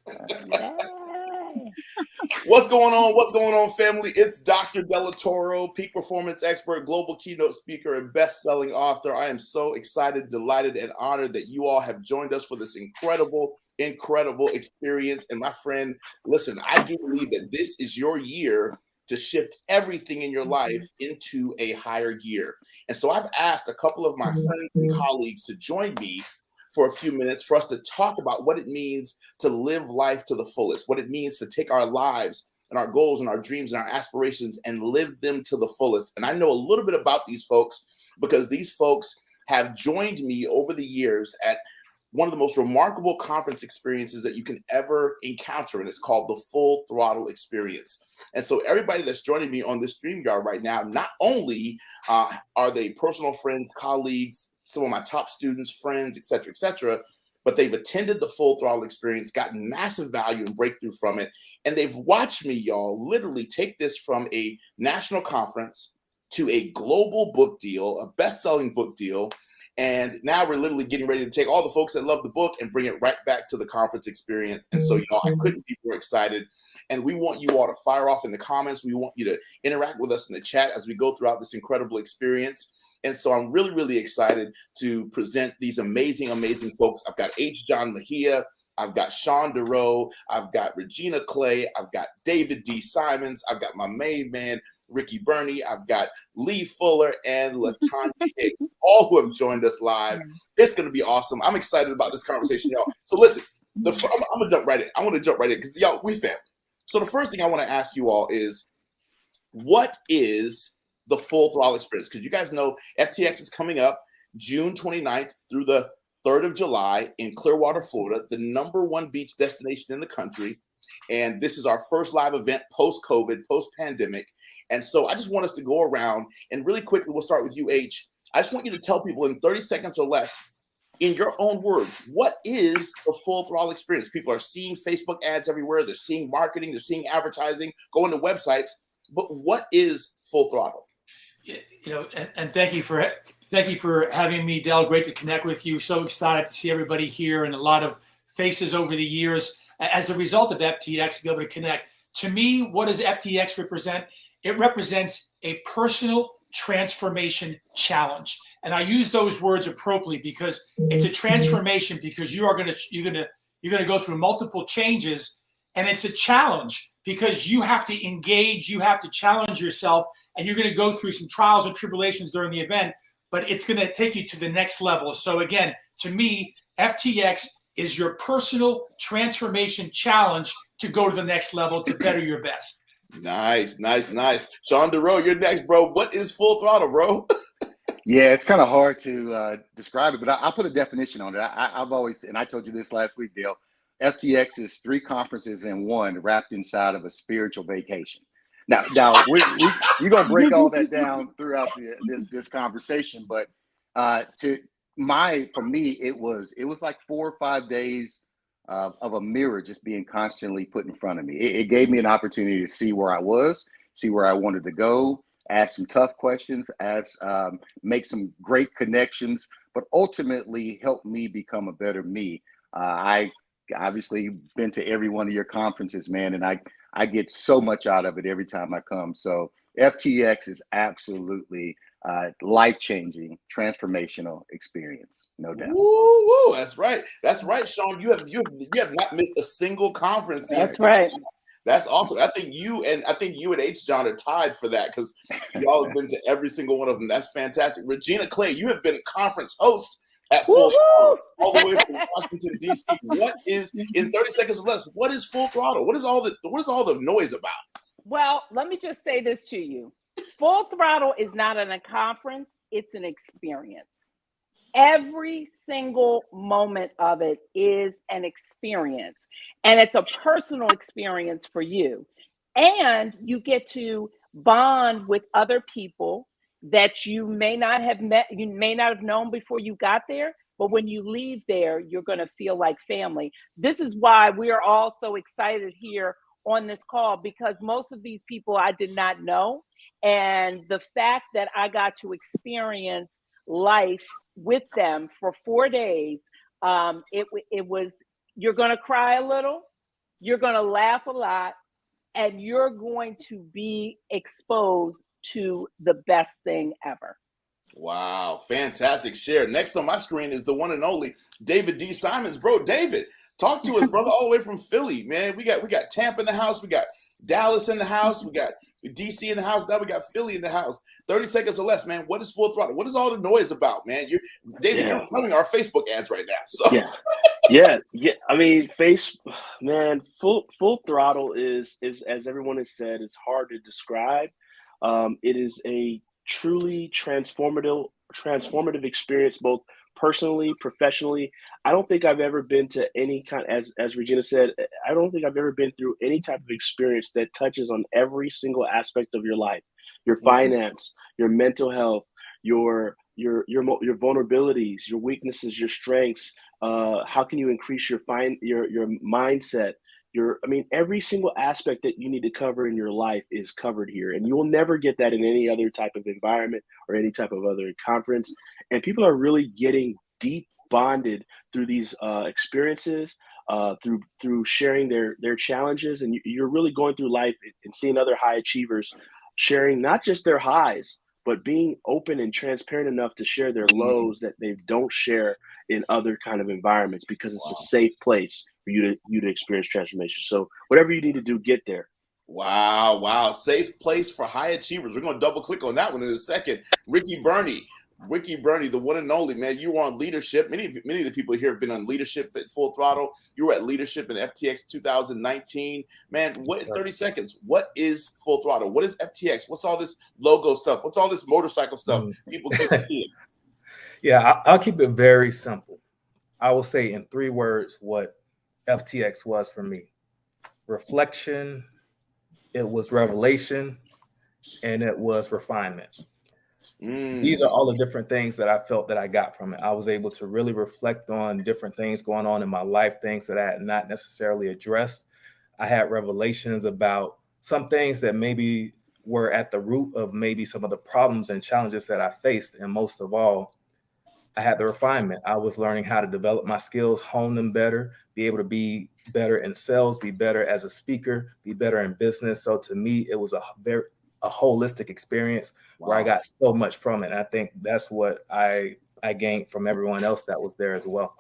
Yay. What's going on? What's going on, family? It's Dr. Delatoro, peak performance expert, global keynote speaker, and best-selling author. I am so excited, delighted, and honored that you all have joined us for this incredible experience. And my friend, listen, I do believe that this is your year to shift everything in your life into a higher gear. And so I've asked a couple of my friends and colleagues to join me for a few minutes for us to talk about what it means to live life to the fullest, what it means to take our lives and our goals and our dreams and our aspirations and live them to the fullest. And I know a little bit about these folks because these folks have joined me over the years at one of the most remarkable conference experiences that you can ever encounter, and it's called the Full Throttle Experience. And so everybody that's joining me on this StreamYard right now, not only are they personal friends, colleagues, some of my top students, friends, et cetera, but they've attended the Full Throttle Experience, gotten massive value and breakthrough from it, and they've watched me, y'all, literally take this from a national conference to a global book deal, a best-selling book deal. And now we're literally getting ready to take all the folks that love the book and bring it right back to the conference experience. And so, y'all, I couldn't be more excited. And we want you all to fire off in the comments. We want you to interact with us in the chat as we go throughout this incredible experience. And so I'm really excited to present these amazing folks. I've got H. John Mejia. I've got Sean DeRoe. I've got Regina Clay. I've got David D. Simons. I've got my main man, Ricky Burney. I've got Lee Fuller and LaTanya Hicks, all who have joined us live. It's going to be awesome. I'm excited about this conversation, y'all. So listen, I'm going to jump right in. I want to jump right in because, y'all, we family. So the first thing I want to ask you all is, what is the Full Throttle Experience? Because you guys know FTX is coming up June 29th through the 3rd of July in Clearwater, Florida, the #1 beach destination in the country. And this is our first live event post-COVID, post-pandemic. And so I just want us to go around and really quickly, we'll start with you, H. I just want you to tell people in 30 seconds or less, in your own words, what is the Full Throttle Experience? People are seeing Facebook ads everywhere. They're seeing marketing. They're seeing advertising, going to websites. But what is Full Throttle? And thank you for having me, Del. Great to connect with you. So excited to see everybody here and a lot of faces over the years as a result of FTX to be able to connect. To me, what does FTX represent? It represents a personal transformation challenge, and I use those words appropriately because it's a transformation because you're gonna go through multiple changes, and it's a challenge because you have to engage, you have to challenge yourself. And you're going to go through some trials and tribulations during the event, but it's going to take you to the next level. So again, to me, FTX is your personal transformation challenge to go to the next level to better your best. Nice. Sean DeRoe, you're next, bro. What is Full Throttle, bro? Yeah, it's kind of hard to describe it, but I'll put a definition on it. I've always, and I told you this last week, Dale, FTX is 3 conferences in one wrapped inside of a spiritual vacation. Now you're gonna break all that down throughout this conversation, but for me, it was like 4 or 5 days of a mirror just being constantly put in front of me. It gave me an opportunity to see where I was, see where I wanted to go, ask some tough questions, make some great connections, but ultimately help me become a better me. I obviously been to every one of your conferences, man, and I get so much out of it every time I come. So FTX is absolutely life-changing, transformational experience, no doubt. Woo, that's right, Sean. You have not missed a single conference. That's right. That's awesome. I think you and H. John are tied for that because y'all have been to every single one of them. That's fantastic. Regina Clay, you have been a conference host at Full Throttle, all the way from Washington, D.C. What is, in 30 seconds or less, what is Full Throttle? What is all the noise about? Well, let me just say this to you. Full Throttle is not a conference, it's an experience. Every single moment of it is an experience, and it's a personal experience for you. And you get to bond with other people that you may not have met, you may not have known before you got there, but when you leave there, you're going to feel like family. This is why we are all so excited here on this call, because most of these people I did not know. And the fact that I got to experience life with them for 4 days, it was, you're going to cry a little, You're going to laugh a lot, and you're going to be exposed to the best thing ever. Wow, fantastic share. Next on my screen is the one and only David D. Simons. Bro, David, talk to us, brother, all the way from Philly, man. We got Tampa in the house, we got Dallas in the house, we got DC in the house, now we got Philly in the house. 30 seconds or less, man. What is Full Throttle? What is all the noise about, man? David, you're running our Facebook ads right now. So Yeah. I mean, Full Throttle is as everyone has said, it's hard to describe. It is a truly transformative experience, both personally, professionally. I don't think I've ever been to any kind, as Regina said, I don't think I've ever been through any type of experience that touches on every single aspect of your life, your finance, your mental health, your vulnerabilities, your weaknesses, your strengths. How can you increase your mindset? Every single aspect that you need to cover in your life is covered here, and you will never get that in any other type of environment or any type of other conference. And people are really getting deep bonded through these experiences, through sharing their challenges, and you're really going through life and seeing other high achievers sharing not just their highs, but being open and transparent enough to share their lows that they don't share in other kind of environments, because it's a safe place for you to experience transformation. So whatever you need to do, get there. Wow. Safe place for high achievers. We're going to double click on that one in a second. Ricky Burney, the one and only, man. You were on leadership. Many of the people here have been on leadership at Full Throttle. You were at leadership in FTX 2019. Man, what in 30 seconds? What is Full Throttle? What is FTX? What's all this logo stuff? What's all this motorcycle stuff? People can't see it. Yeah, I'll keep it very simple. I will say in 3 words what FTX was for me: reflection, it was revelation, and it was refinement. These are all the different things that I felt that I got from it. I was able to really reflect on different things going on in my life, things that I had not necessarily addressed. I had revelations about some things that maybe were at the root of maybe some of the problems and challenges that I faced. And most of all, I had the refinement. I was learning how to develop my skills, hone them better, be able to be better in sales, be better as a speaker, be better in business. So to me, it was a holistic experience where I got so much from it. And I think that's what I gained from everyone else that was there as well.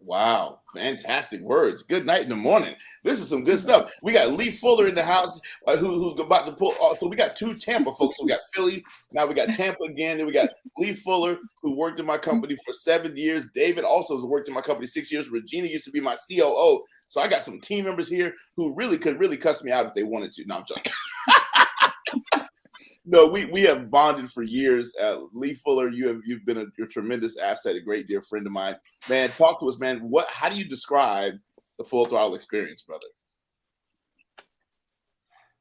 Wow, fantastic words. Good night in the morning. This is some good stuff. We got Lee Fuller in the house who's about to pull. So we got 2 Tampa folks. So we got Philly. Now we got Tampa again. Then we got Lee Fuller, who worked in my company for 7 years. David also has worked in my company 6 years. Regina used to be my COO. So I got some team members here who could cuss me out if they wanted to. No, I'm joking. No, we have bonded for years. Lee Fuller, you've been a tremendous asset, a great dear friend of mine. Man, talk to us, man. How do you describe the Full Throttle experience, brother?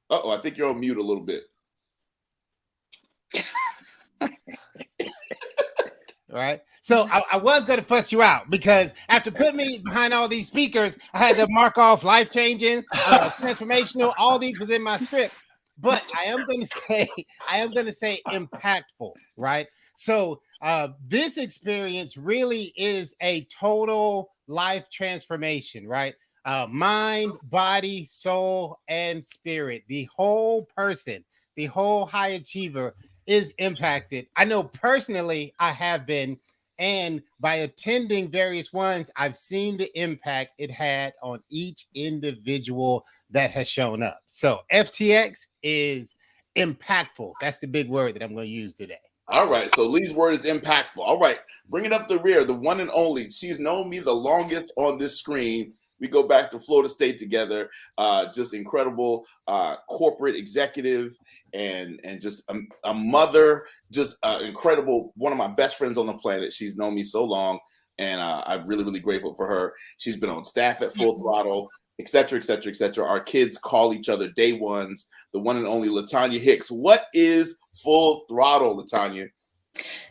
I think you're on mute a little bit. All right. So I was going to fuss you out because after putting me behind all these speakers, I had to mark off life-changing, transformational. All these was in my script. But I am going to say impactful, right? So this experience really is a total life transformation, right? Mind, body, soul, and spirit. The whole person, the whole high achiever is impacted. I know personally I have been, and by attending various ones, I've seen the impact it had on each individual that has shown up. So FTX is impactful. That's the big word that I'm going to use today. All right. So Lee's word is impactful. All right. Bringing up the rear, the one and only. She's known me the longest on this screen. We go back to Florida State together. Just incredible corporate executive and just a mother. Just incredible. One of my best friends on the planet. She's known me so long, and I'm really, really grateful for her. She's been on staff at Full Throttle, et cetera, et cetera, et cetera. Our kids call each other day ones. The one and only LaTanya Hicks. What is Full Throttle, LaTanya?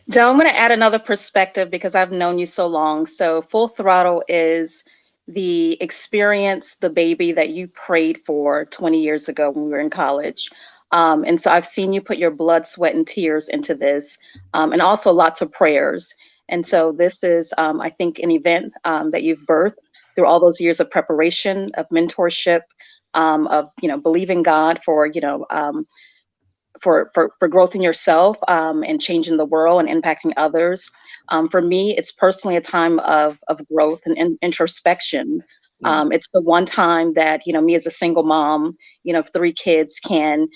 Del, I'm going to add another perspective because I've known you so long. So Full Throttle is the experience, the baby that you prayed for 20 years ago when we were in college. And so I've seen you put your blood, sweat, and tears into this, and also lots of prayers. And so this is, I think, an event that you've birthed through all those years of preparation, of mentorship, of, believing God for, for growth in yourself, and changing the world and impacting others. For me, it's personally a time of growth and introspection. It's the one time that, me as a single mom, of 3 kids can,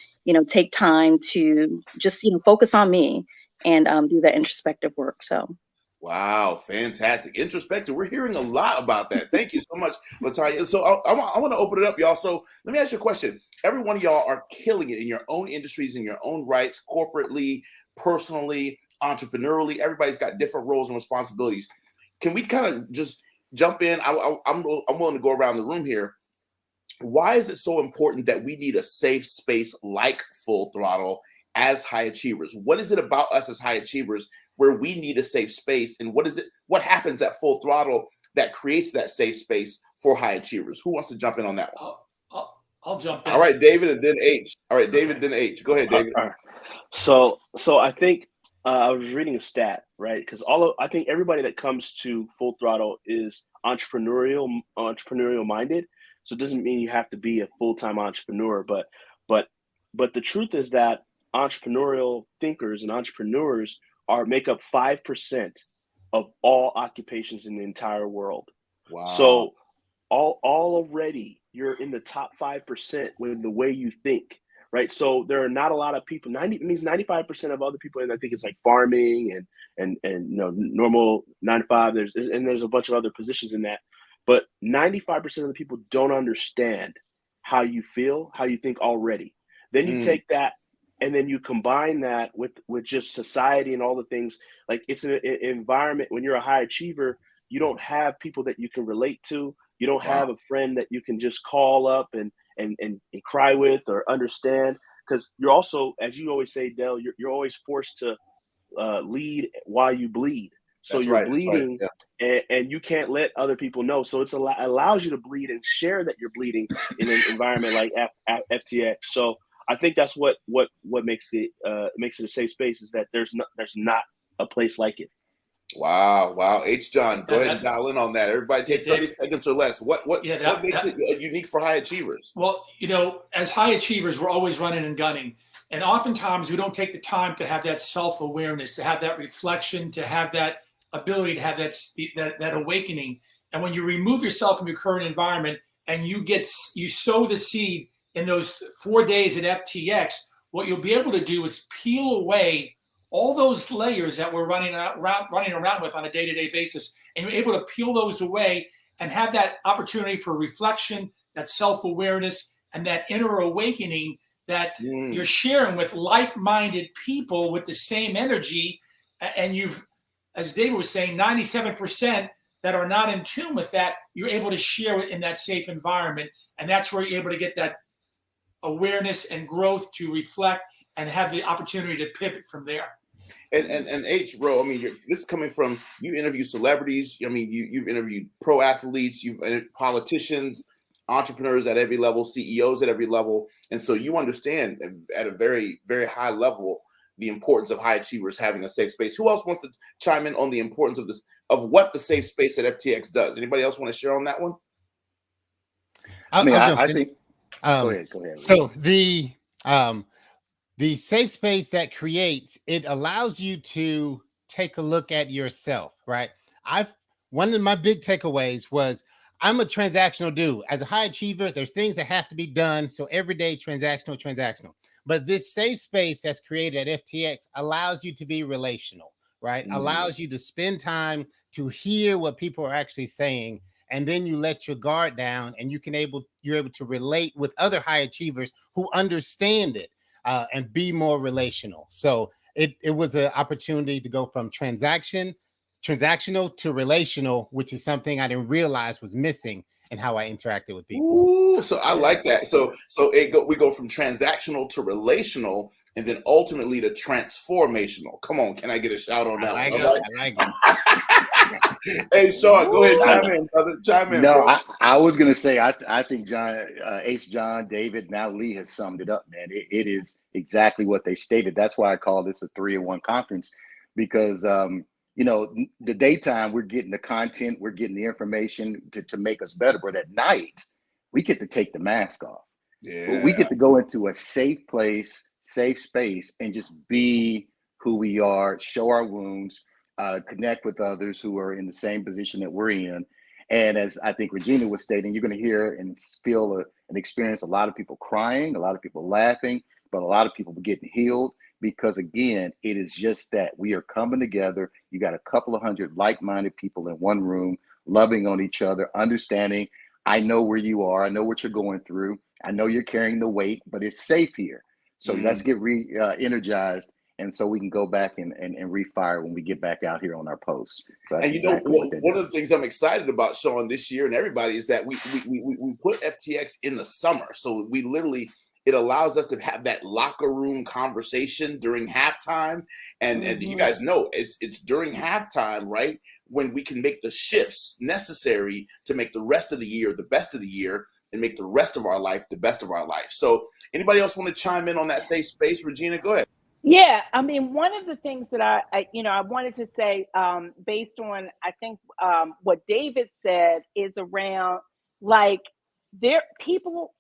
take time to just, focus on me and do that introspective work. So. Wow, fantastic. Introspective. We're hearing a lot about that. Thank you so much, Latonya. So I want to open it up, y'all. So let me ask you a question. Every one of y'all are killing it in your own industries, in your own rights, corporately, personally, entrepreneurially. Everybody's got different roles and responsibilities. Can we kind of just jump in? I'm willing to go around the room here. Why is it so important that we need a safe space like Full Throttle as high achievers? What is it about us as high achievers where we need a safe space, and what happens at Full Throttle that creates that safe space for high achievers? Who wants to jump in on that one? I'll jump in. All right, David, and then H. All right, David, then H. Go ahead, David. All right. So I think I was reading a stat, right? Because I think everybody that comes to Full Throttle is entrepreneurial minded. So it doesn't mean you have to be a full-time entrepreneur, but the truth is that entrepreneurial thinkers and entrepreneurs make up 5% of all occupations in the entire world. Wow. So already you're in the top 5% with the way you think, right? So there are not a lot of people. 95% of other people, and I think it's like farming and normal 9 to 5. There's a bunch of other positions in that, but 95% of the people don't understand how you feel, how you think already. Then you take that, and then you combine that with just society and all the things. Like, it's an environment. When you're a high achiever, you don't have people that you can relate to. You don't have a friend that you can just call up and cry with or understand, because you're also, as you always say, Del, you're always forced to lead while you bleed. So That's you're right, bleeding, yeah. and you can't let other people know. So it allows you to bleed and share that you're bleeding in an environment like FTX. So I think that's what makes it a safe space, is that there's not a place like it. Wow. H. John, go ahead and dial in on that. Everybody take 30 seconds or less. What makes it unique for high achievers? Well, as high achievers, we're always running and gunning. And oftentimes we don't take the time to have that self-awareness, to have that reflection, to have that ability, to have that awakening. And when you remove yourself from your current environment and you sow the seed in those 4 days at FTX, what you'll be able to do is peel away all those layers that we're running around with on a day-to-day basis. And you're able to peel those away and have that opportunity for reflection, that self-awareness, and that inner awakening that you're sharing with like-minded people with the same energy. And you've, as David was saying, 97% that are not in tune with that, you're able to share it in that safe environment. And that's where you're able to get that awareness and growth to reflect and have the opportunity to pivot from there. And H, bro, I mean, this is coming from, you interview celebrities. I mean, you've interviewed pro athletes, you've interviewed politicians, entrepreneurs at every level, CEOs at every level. And so you understand at a very, very high level the importance of high achievers having a safe space. Who else wants to chime in on the importance of what the safe space at FTX does? Anybody else want to share on that one? I think. Go ahead. So the safe space that creates, it allows you to take a look at yourself, right? One of my big takeaways was, I'm a transactional dude. As a high achiever, there's things that have to be done. So every day, transactional. But this safe space that's created at FTX allows you to be relational, right? Allows you to spend time to hear what people are actually saying. And then you let your guard down, and you're able to relate with other high achievers who understand it, and be more relational. So it was an opportunity to go from transactional to relational, which is something I didn't realize was missing in how I interacted with people. Ooh, so I like that. So we go from transactional to relational, and then ultimately to transformational. Come on, can I get a shout on that one? I like it. Hey, Sean, go ahead, chime in, brother. Chime in. No, bro. I was gonna say I think John, David, now Lee has summed it up, man. It is exactly what they stated. That's why I call this a 3-in-1 conference, because the daytime, we're getting the content, we're getting the information to make us better. But at night, we get to take the mask off. Yeah. We get to go into a safe place, safe space, and just be who we are, show our wounds, connect with others who are in the same position that we're in. And as I think Regina was stating, you're going to hear and feel and experience a lot of people crying, a lot of people laughing, but a lot of people getting healed. Because again, it is just that we are coming together. You got a couple of hundred like-minded people in one room, loving on each other, understanding. I know where you are. I know what you're going through. I know you're carrying the weight, but it's safe here. So let's get energized, and so we can go back and refire when we get back out here on our posts. So that's exactly what that one does. of the things I'm excited about, Sean, this year and everybody is that we put FTX in the summer. So we literally, it allows us to have that locker room conversation during halftime. And you guys know it's during halftime, right? When we can make the shifts necessary to make the rest of the year the best of the year and make the rest of our life the best of our life. So anybody else want to chime in on that safe space? Regina, go ahead. Yeah, I mean, one of the things that I wanted to say, based on, I think, what David said, is around, like, people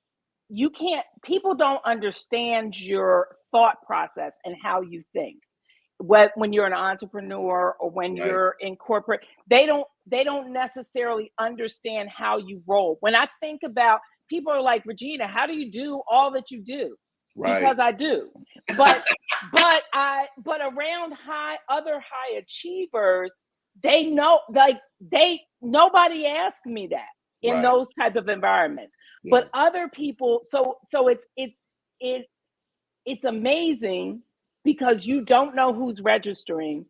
don't understand your thought process and how you think. When you're an entrepreneur or when you're in corporate, they don't necessarily understand how you roll. When I think about, people are like, Regina, how do you do all that you do? Right. Because I do. But around other high achievers, they know, like, nobody asked me that in those type of environments. Yeah. But other people, so it's amazing, because you don't know who's registering,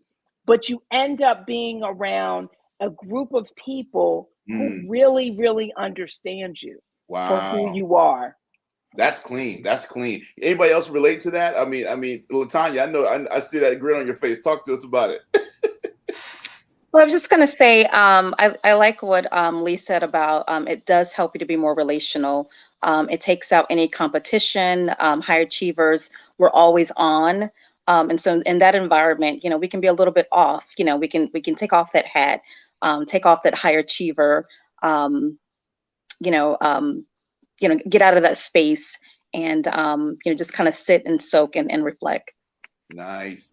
but you end up being around a group of people who really, really understand you for who you are. That's clean. That's clean. Anybody else relate to that? I mean, LaTanya, I know, I see that grin on your face. Talk to us about it. Well, I was just going to say, I like what Lee said about it does help you to be more relational. It takes out any competition. High achievers, we're always on. And so in that environment, we can be a little bit off. We can take off that hat, take off that high achiever, get out of that space and, just kind of sit and soak and reflect. Nice.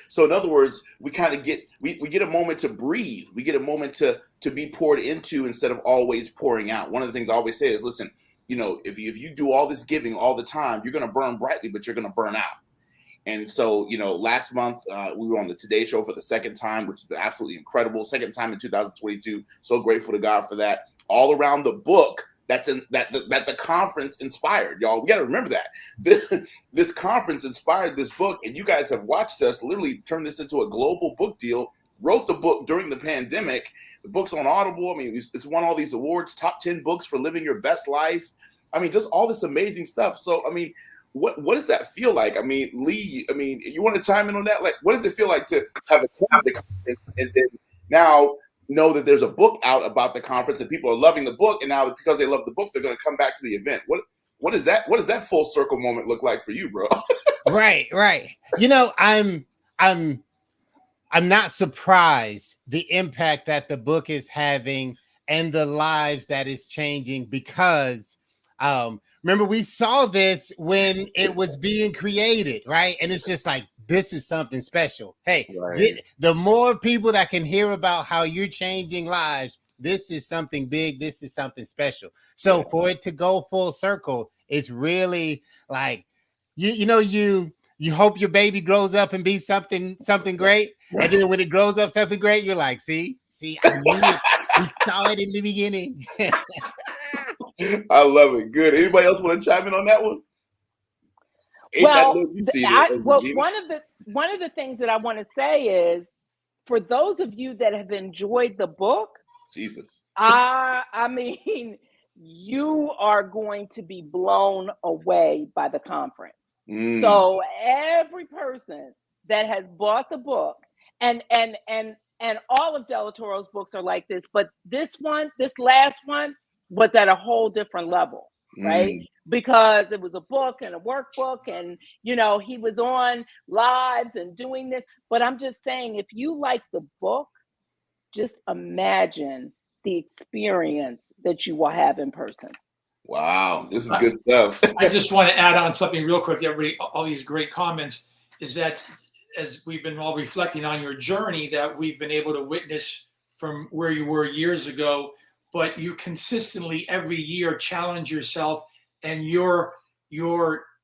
So in other words, we kind of get a moment to breathe. We get a moment to be poured into instead of always pouring out. One of the things I always say is, listen, if you do all this giving all the time, you're going to burn brightly, but you're going to burn out. And so, last month we were on the Today Show for the second time, which has been absolutely incredible. Second time in 2022. So grateful to God for that. All around the book that the conference inspired, y'all. We got to remember that this conference inspired this book, and you guys have watched us literally turn this into a global book deal. Wrote the book during the pandemic. The book's on Audible. I mean, it's won all these awards. Top 10 books for living your best life. I mean, just all this amazing stuff. So, I mean, what does that feel like? I mean, Lee, you want to chime in on that? Like, what does it feel like to have attended the conference and then now know that there's a book out about the conference and people are loving the book, and now because they love the book, they're going to come back to the event? What does that full circle moment look like for you, bro? Right. I'm not surprised the impact that the book is having and the lives that it's changing, because remember, we saw this when it was being created, right? And it's just like, this is something special. Hey, the more people that can hear about how you're changing lives, this is something big. This is something special. So for it to go full circle, it's really like, you hope your baby grows up and be something great. And then when it grows up something great, you're like, see, I knew it. We saw it in the beginning. I love it. Good. Anybody else want to chime in on that one? Well, one of the things that I want to say is, for those of you that have enjoyed the book, Jesus, I mean, you are going to be blown away by the conference. So every person that has bought the book, and all of Del Toro's books are like this, but this last one was at a whole different level. right? Because it was a book and a workbook, and he was on lives and doing this. But I'm just saying, if you like the book, just imagine the experience that you will have in person. Wow, this is good stuff. I just want to add on something real quick. Everybody, all these great comments, is that as we've been all reflecting on your journey, that we've been able to witness from where you were years ago, but you consistently every year challenge yourself, and your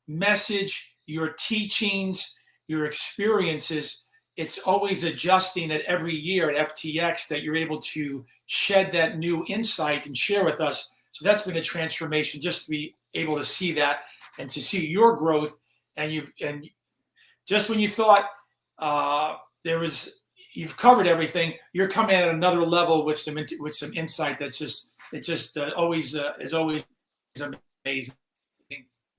message, your teachings, your experiences, it's always adjusting at every year at FTX, that you're able to shed that new insight and share with us. So that's been a transformation, just to be able to see that and to see your growth. And just when you thought you've covered everything, you're coming at another level with some insight that's just always is always amazing.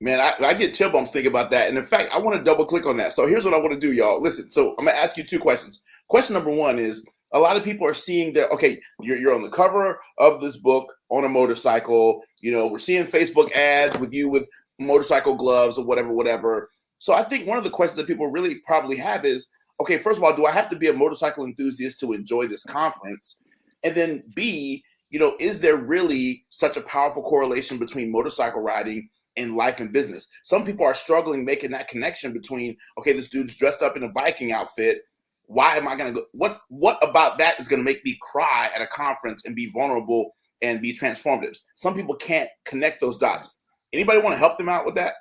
Man, I get chill bumps thinking about that. And in fact, I want to double click on that. So here's what I want to do, y'all. Listen, so I'm going to ask you two questions. Question number one is, a lot of people are seeing that, okay, you're on the cover of this book on a motorcycle. We're seeing Facebook ads with you with motorcycle gloves or whatever. So I think one of the questions that people really probably have is, okay, first of all, do I have to be a motorcycle enthusiast to enjoy this conference? And then B, is there really such a powerful correlation between motorcycle riding and life and business? Some people are struggling making that connection between, okay, this dude's dressed up in a biking outfit. Why am I going to go? What about that is going to make me cry at a conference and be vulnerable and be transformative? Some people can't connect those dots. Anybody want to help them out with that?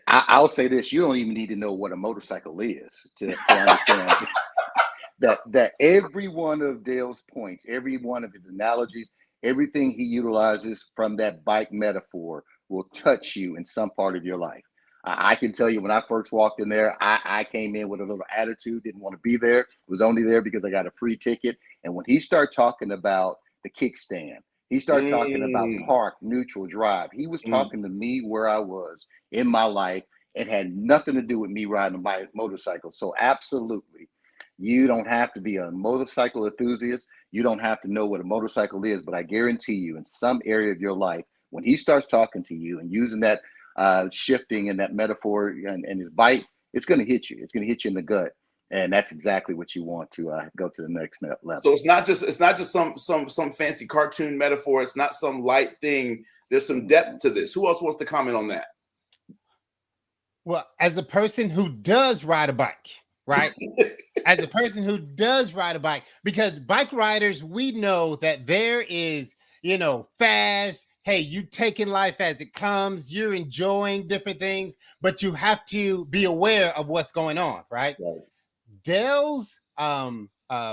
I'll say this: you don't even need to know what a motorcycle is to understand that every one of Dale's points, every one of his analogies, everything he utilizes from that bike metaphor will touch you in some part of your life. I can tell you, when I first walked in there, I came in with a little attitude, didn't want to be there, was only there because I got a free ticket. And when he started talking about the kickstand, he started talking about park, neutral, drive. He was talking to me where I was in my life. It had nothing to do with me riding a motorcycle. So absolutely, you don't have to be a motorcycle enthusiast. You don't have to know what a motorcycle is, but I guarantee you, in some area of your life, when he starts talking to you and using that shifting and that metaphor and his bite, it's going to hit you. It's going to hit you in the gut, and that's exactly what you want to go to the next level. So it's not just some fancy cartoon metaphor. It's not some light thing. There's some depth to this. Who else wants to comment on that? Well, as a person who does ride a bike, right? As a person who does ride a bike, because bike riders, we know that there is, fast. Hey, you taking life as it comes, you're enjoying different things, but you have to be aware of what's going on, right? Dale's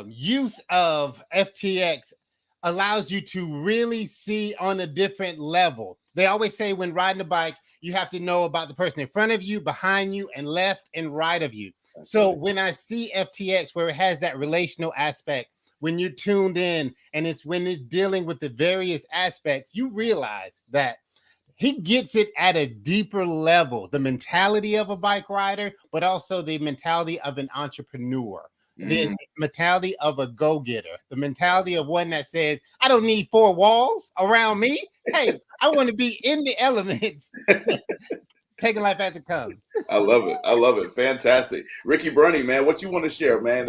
use of FTX allows you to really see on a different level. They always say when riding a bike, you have to know about the person in front of you, behind you, and left and right of you. So when I see FTX, where it has that relational aspect, when you're tuned in, and it's when it's dealing with the various aspects, you realize that he gets it at a deeper level, the mentality of a bike rider, but also the mentality of an entrepreneur, the mentality of a go-getter, the mentality of one that says, I don't need four walls around me. Hey, I want to be in the elements, taking life as it comes. I love it. Fantastic. Ricky Burney, man, what you want to share, man?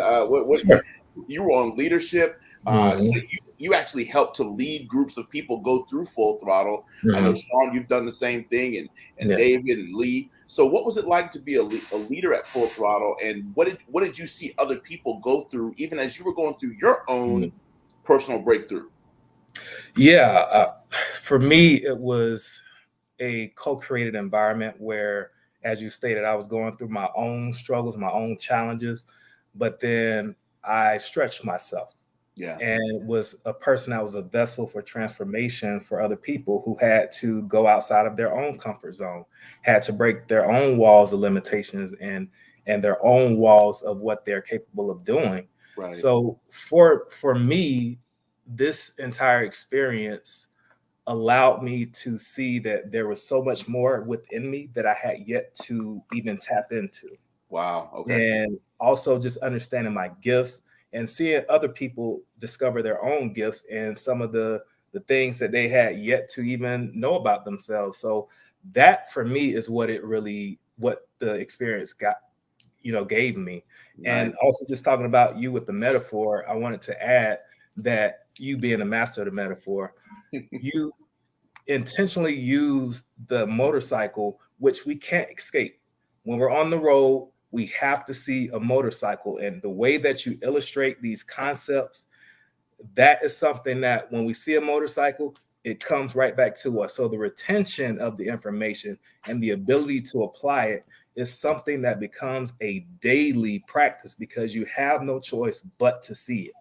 You were on leadership. So you actually helped to lead groups of people go through Full Throttle. I know, Sean, you've done the same thing, and David and Lee. So what was it like to be a leader at Full Throttle, and what did you see other people go through, even as you were going through your own personal breakthrough? Yeah, for me, it was a co-created environment where, as you stated, I was going through my own struggles, my own challenges, but then I stretched myself. Yeah. And was a person that was a vessel for transformation for other people who had to go outside of their own comfort zone, had to break their own walls of limitations and their own walls of what they're capable of doing. Right. So for me, this entire experience allowed me to see that there was so much more within me that I had yet to even tap into. Wow. Okay. And also just understanding my gifts and seeing other people discover their own gifts and some of the the things that they had yet to even know about themselves. So that for me is what the experience gave me. And Nice. also just talking about you with the metaphor, I wanted to add that you being a master of the metaphor, you intentionally use the motorcycle, which we can't escape. When we're on the road, we have to see a motorcycle, and the way that you illustrate these concepts, that is something that when we see a motorcycle, it comes right back to us. So the retention of the information and the ability to apply it is something that becomes a daily practice because you have no choice but to see it.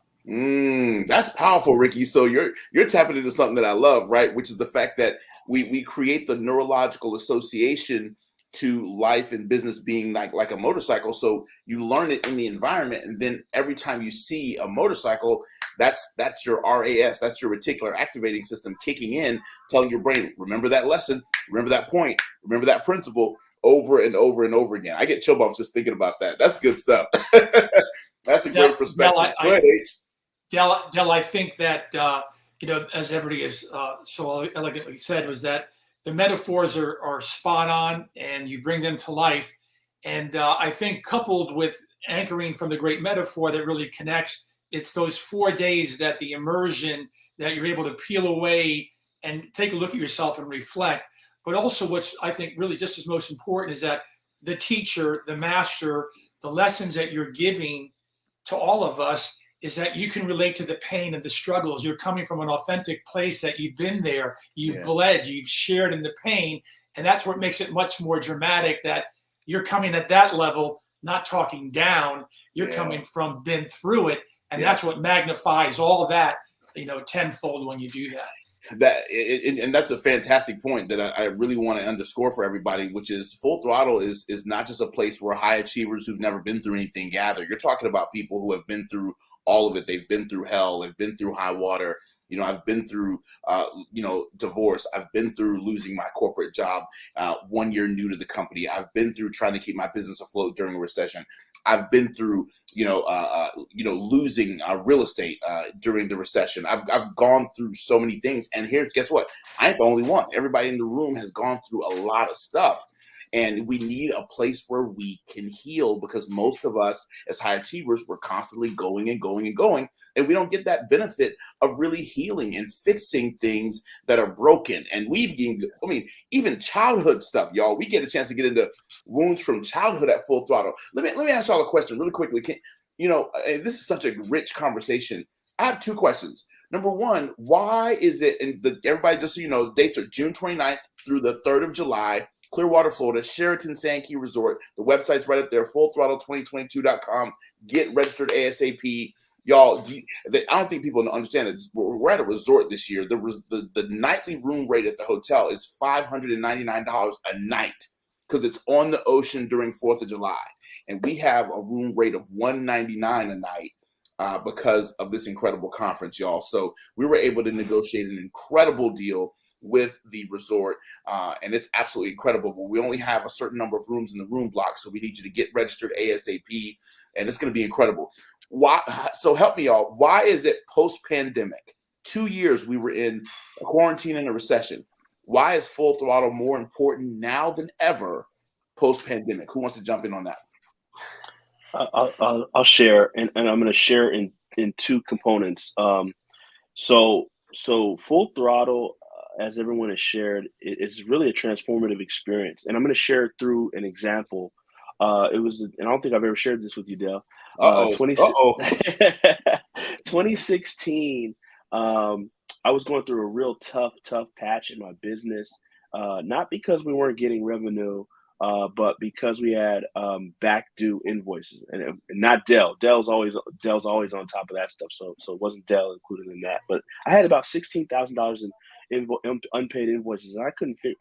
That's powerful, Ricky. So you're tapping into something that I love, right? Which is the fact that we create the neurological association to life and business being like a motorcycle. So you learn it in the environment, and then every time you see a motorcycle, that's your RAS, that's your reticular activating system kicking in, telling your brain, remember that lesson, remember that point, remember that principle, over and over and over again. I get chill bumps just thinking about that. That's good stuff. That's a great perspective. Go ahead, H. Del, I think that, as everybody has so elegantly said, was that the metaphors are spot on and you bring them to life. And I think coupled with anchoring from the great metaphor that really connects, it's those 4 days that the immersion that you're able to peel away and take a look at yourself and reflect. But also what's, I think, really just as most important is that the teacher, the master, the lessons that you're giving to all of us is that you can relate to the pain and the struggles. You're coming from an authentic place that you've been there, you've bled, you've shared in the pain. And that's what makes it much more dramatic, that you're coming at that level, not talking down, you're coming from been through it. And that's what magnifies all that, tenfold when you do that. And that's a fantastic point that I really want to underscore for everybody, which is Full Throttle is not just a place where high achievers who've never been through anything gather. You're talking about people who have been through all of it. They've been through hell. They've been through high water. I've been through, divorce. I've been through losing my corporate job 1 year new to the company. I've been through trying to keep my business afloat during a recession. I've been through, losing real estate during the recession. I've gone through so many things. And guess what? I ain't the only one. Everybody in the room has gone through a lot of stuff. And we need a place where we can heal, because most of us as high achievers, we're constantly going and going and going. And we don't get that benefit of really healing and fixing things that are broken. And even childhood stuff, y'all, we get a chance to get into wounds from childhood at Full Throttle. Let me ask y'all a question really quickly. This is such a rich conversation. I have two questions. Number one, why is it, everybody, just so you know, dates are June 29th through the 3rd of July, Clearwater, Florida, Sheraton Sandkey Resort. The website's right up there, fullthrottle2022.com. Get registered ASAP. Y'all, I don't think people understand that we're at a resort this year. The nightly room rate at the hotel is $599 a night because it's on the ocean during 4th of July. And we have a room rate of $199 a night because of this incredible conference, y'all. So we were able to negotiate an incredible deal with the resort, and it's absolutely incredible. But we only have a certain number of rooms in the room block, so we need you to get registered ASAP, and it's going to be incredible. Why? So help me, y'all. Why is it post-pandemic? 2 years we were in a quarantine and a recession. Why is Full Throttle more important now than ever post-pandemic? Who wants to jump in on that? I'll share, and I'm going to share in two components. So Full Throttle, as everyone has shared, it's really a transformative experience. And I'm going to share it through an example. And I don't think I've ever shared this with you, Dale. 2016, I was going through a real tough patch in my business, not because we weren't getting revenue, but because we had back due invoices, and not Dell. Dell's always on top of that stuff. So it wasn't Dell included in that. But I had about $16,000 in unpaid invoices, and I couldn't figure.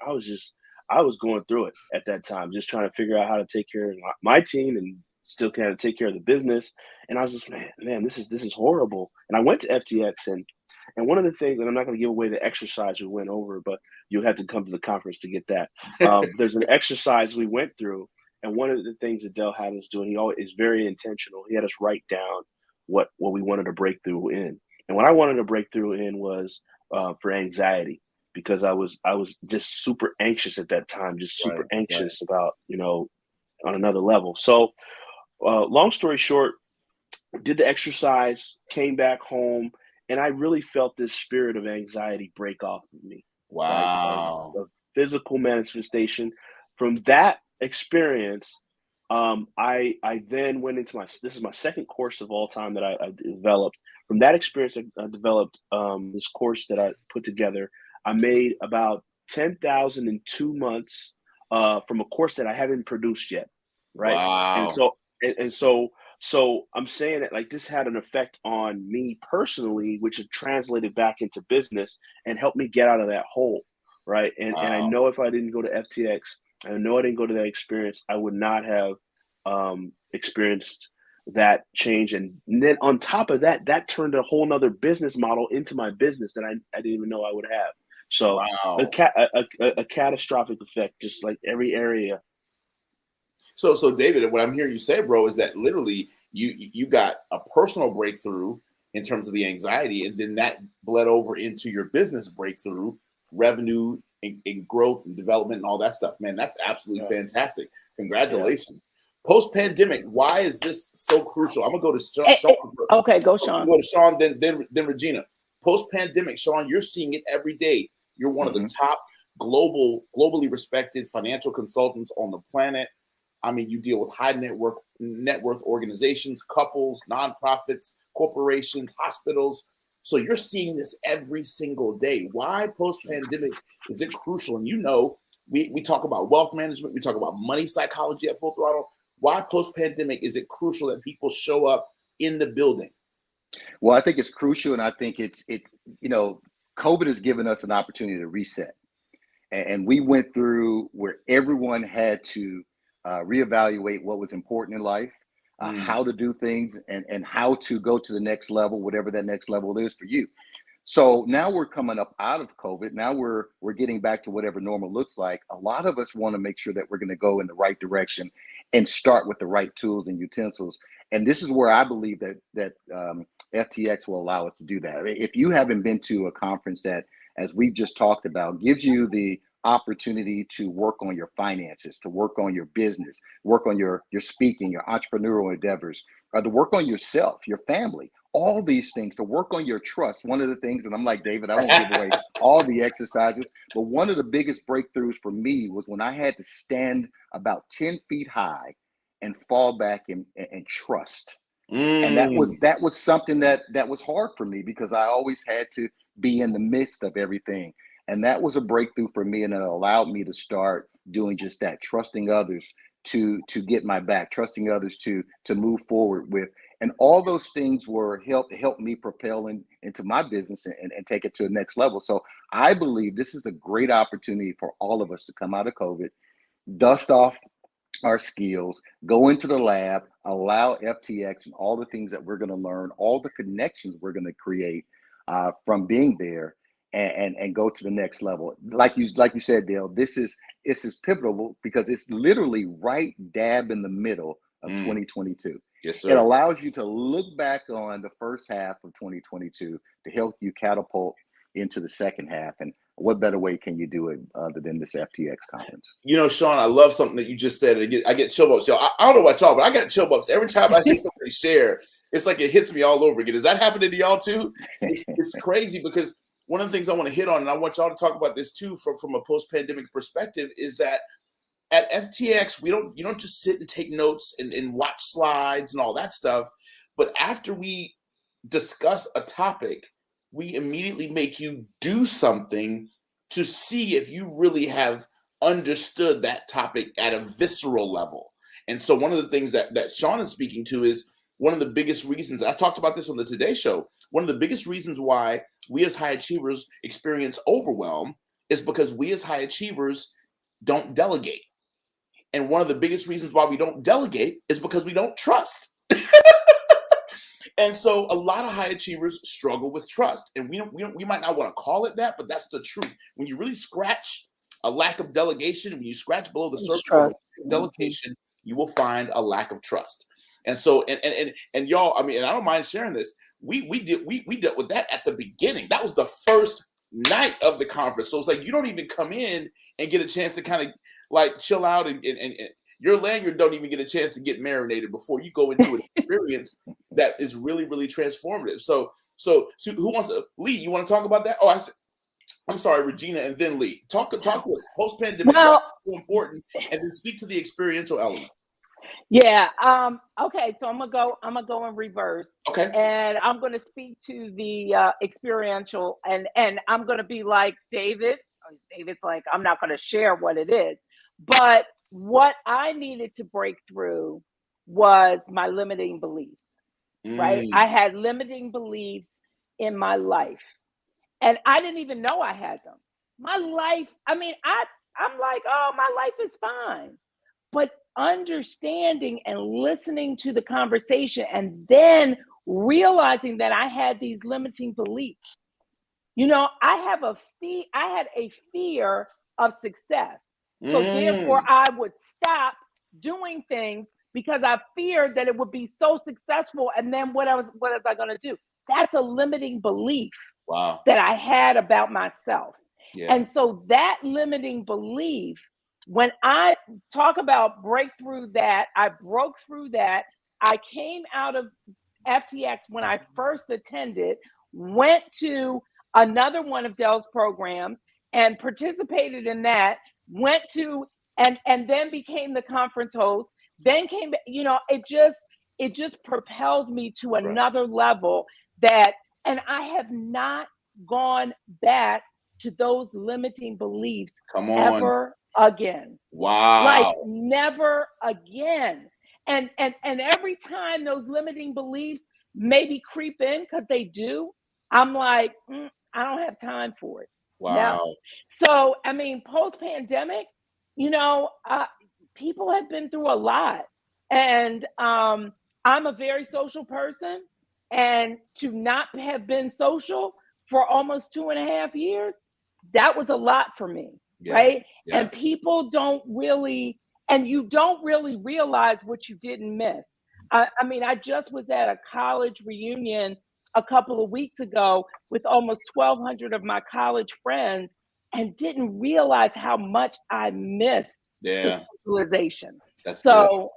I was going through it at that time, just trying to figure out how to take care of my team and still kind of take care of the business. And I was just, man, this is horrible. And I went to FTX, and one of the things, and I'm not going to give away the exercise we went over, but you'll have to come to the conference to get that. There's an exercise we went through, and one of the things that Dell had us doing, he always is very intentional. He had us write down what we wanted to break through in. And what I wanted to break through in was for anxiety, because I was just super anxious at that time, just super anxious about, on another level. So long story short, did the exercise, came back home, and I really felt this spirit of anxiety break off of me. Wow. Like a physical manifestation. From that experience, I then went into this is my second course of all time that I developed. From that experience, I developed this course that I put together. I made about 10,000 in 2 months from a course that I haven't produced yet, right? Wow. And so I'm saying that, like, this had an effect on me personally, which had translated back into business and helped me get out of that hole, right? And I know if I didn't go to FTX, I know I didn't go to that experience, I would not have experienced that change. And then on top of that, that turned a whole nother business model into my business that I didn't even know I would have. So a catastrophic effect, just like every area. So David, what I'm hearing you say, bro, is that literally you got a personal breakthrough in terms of the anxiety, and then that bled over into your business breakthrough, revenue and growth and development and all that stuff. Man, that's absolutely fantastic. Congratulations. Post-pandemic, why is this so crucial? I'm gonna go to Sean. Okay, go Sean. Go to Sean, then Regina. Post-pandemic, Sean, you're seeing it every day. You're one of the top globally respected financial consultants on the planet. I mean, you deal with high net worth organizations, couples, nonprofits, corporations, hospitals. So you're seeing this every single day. Why post-pandemic is it crucial? And we talk about wealth management, we talk about money psychology at Full Throttle. Why post-pandemic is it crucial that people show up in the building? Well, I think it's crucial, and I think COVID has given us an opportunity to reset. And we went through where everyone had to reevaluate what was important in life, how to do things, and how to go to the next level, whatever that next level is for you. So now we're coming up out of COVID. Now we're getting back to whatever normal looks like. A lot of us want to make sure that we're going to go in the right direction and start with the right tools and utensils. And this is where I believe that FTX will allow us to do that. If you haven't been to a conference that, as we've just talked about, gives you the opportunity to work on your finances, to work on your business, work on your speaking, your entrepreneurial endeavors, to work on yourself, your family, all these things, to work on your trust. One of the things, and I'm like, David, I won't give away all the exercises, but one of the biggest breakthroughs for me was when I had to stand about 10 feet high and fall back and trust. And that was something that was hard for me, because I always had to be in the midst of everything. And that was a breakthrough for me, and it allowed me to start doing just that, trusting others to get my back, trusting others to move forward with. And all those things were help me propel into my business and take it to the next level. So I believe this is a great opportunity for all of us to come out of COVID, dust off our skills, go into the lab, allow FTX and all the things that we're going to learn, all the connections we're going to create from being there, and go to the next level. Like you said, Dale, this is pivotal, because it's literally right dab in the middle of 2022. Yes, sir. It allows you to look back on the first half of 2022 to help you catapult into the second half. And what better way can you do it other than this FTX conference? Sean, I love something that you just said. I get chill bumps, y'all. I don't know about y'all, but I got chill bumps every time I hear somebody share. It's like it hits me all over again. Is that happening to y'all too? It's crazy, because one of the things I want to hit on, and I want y'all to talk about this too from a post-pandemic perspective, is that at FTX, you don't just sit and take notes and watch slides and all that stuff. But after we discuss a topic, we immediately make you do something to see if you really have understood that topic at a visceral level. And so one of the things that Sean is speaking to is one of the biggest reasons, I talked about this on the Today Show, one of the biggest reasons why we as high achievers experience overwhelm is because we as high achievers don't delegate. And one of the biggest reasons why we don't delegate is because we don't trust. And so a lot of high achievers struggle with trust. And we might not want to call it that, but that's the truth. When you really scratch a lack of delegation, when you scratch below the surface of delegation, you will find a lack of trust. And so, and y'all, I mean, and I don't mind sharing this. We dealt with that at the beginning. That was the first night of the conference. So it's like you don't even come in and get a chance to kind of like chill out and your lanyard don't even get a chance to get marinated before you go into an experience that is really, really transformative. So who wants to, Lee, you want to talk about that? Oh, I'm sorry, Regina, and then Lee. Talk to us. Post-pandemic, Well, so important, and then speak to the experiential element. yeah. Okay. So I'm gonna go in reverse. Okay. And I'm gonna speak to the experiential, and I'm gonna be like David. David's like, I'm not gonna share what it is, but what I needed to break through was my limiting beliefs. Right? I had limiting beliefs in my life, and I didn't even know I had them. My life. I mean, I'm like, oh, my life is fine. But understanding and listening to the conversation and then realizing that I had these limiting beliefs. You know, I had a fear of success. So therefore I would stop doing things because I feared that it would be so successful. And then what was I going to do? That's a limiting belief that I had about myself. Yeah. And so that limiting belief, when I talk about breakthrough, that I broke through that, I came out of FTX when I first attended, went to another one of Dell's programs and participated in that, went to and then became the conference host, then came, you know, it just propelled me to another level that, and I have not gone back to those limiting beliefs ever again. Wow. Like never again. And every time those limiting beliefs maybe creep in, because they do, I'm like, I don't have time for it. Wow. No. So, I mean, post-pandemic, you know, people have been through a lot. And I'm a very social person. And to not have been social for almost 2.5 years, that was a lot for me. Yeah. Right. Yeah. And people don't really, and you don't really realize what you didn't miss. I mean, I just was at a college reunion a couple of weeks ago with almost 1,200 of my college friends and didn't realize how much I missed the socialization. That's so,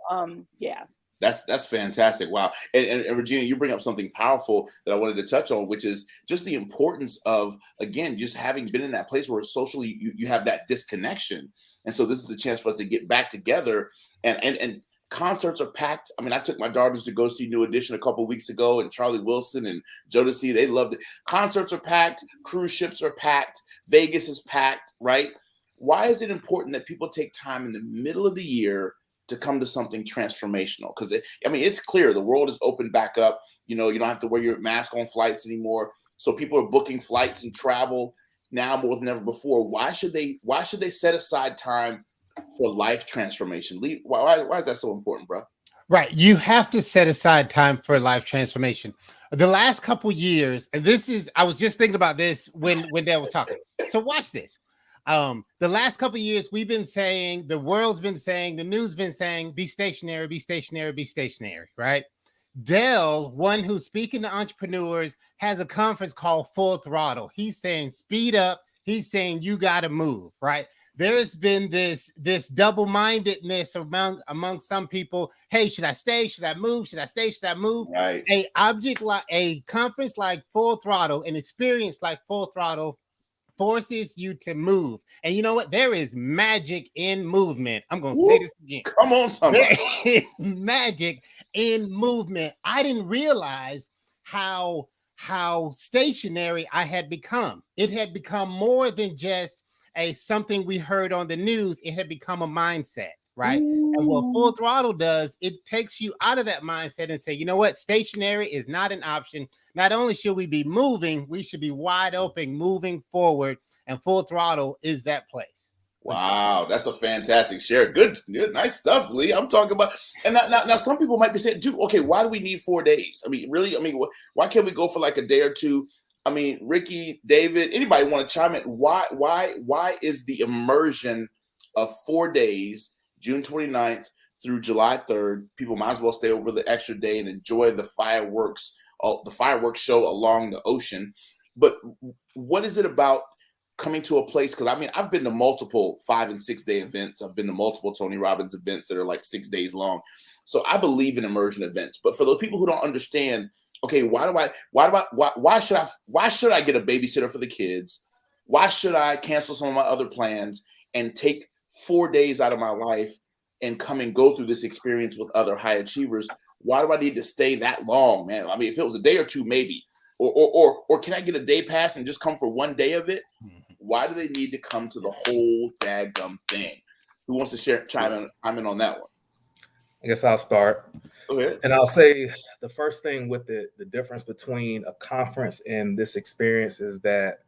yeah. That's fantastic. Wow. And Regina, you bring up something powerful that I wanted to touch on, which is just the importance of, again, just having been in that place where socially you have that disconnection. And so this is the chance for us to get back together, and concerts are packed. I mean, I took my daughters to go see New Edition a couple of weeks ago, and Charlie Wilson and Jodeci, they loved it. Concerts are packed. Cruise ships are packed. Vegas is packed, right? Why is it important that people take time in the middle of the year to come to something transformational? Because I mean, it's clear the world is opened back up. You know, you don't have to wear your mask on flights anymore. So people are booking flights and travel now more than ever before. Why should they set aside time for life transformation? Lee, why is that so important, bro? Right. You have to set aside time for life transformation. The last couple years, and I was just thinking about this when Dale was talking. So watch this. The last couple of years, we've been saying, the world's been saying, the news been saying, be stationary, be stationary, be stationary, right? Dell, one who's speaking to entrepreneurs, has a conference called Full Throttle. He's saying speed up. He's saying you got to move, right? There's been this double-mindedness among some people. Hey, should I stay? Should I move? Should I stay? Should I move? Right. A conference like Full Throttle, an experience like Full Throttle, forces you to move. And you know what? There is magic in movement. I'm going to say this again. Come on, somebody. There is magic in movement. I didn't realize how stationary I had become. It had become more than just something we heard on the news. It had become a mindset, right? Ooh. And what Full Throttle does, it takes you out of that mindset and say, you know what? Stationary is not an option. Not only should we be moving, we should be wide open, moving forward. And Full Throttle is that place. Wow, that's a fantastic share. Good, nice stuff, Lee. I'm talking about, and now some people might be saying, dude, okay, why do we need 4 days? I mean, really? I mean, why can't we go for like a day or two? I mean, Ricky, David, anybody want to chime in? Why is the immersion of 4 days, June 29th through July 3rd? People might as well stay over the extra day and enjoy the fireworks show along the ocean. But what is it about coming to a place? Because I mean, I've been to multiple 5 and 6 day events. I've been to multiple Tony Robbins events that are like 6 days long. So I believe in immersion events. But for those people who don't understand, okay, why should I get a babysitter for the kids? Why should I cancel some of my other plans and take 4 days out of my life and come and go through this experience with other high achievers? Why do I need to stay that long, man? I mean, if it was a day or two, maybe. Or can I get a day pass and just come for 1 day of it? Why do they need to come to the whole daggum thing? Who wants to chime in on that one? I guess I'll start. Go ahead. And I'll say the first thing with the difference between a conference and this experience is that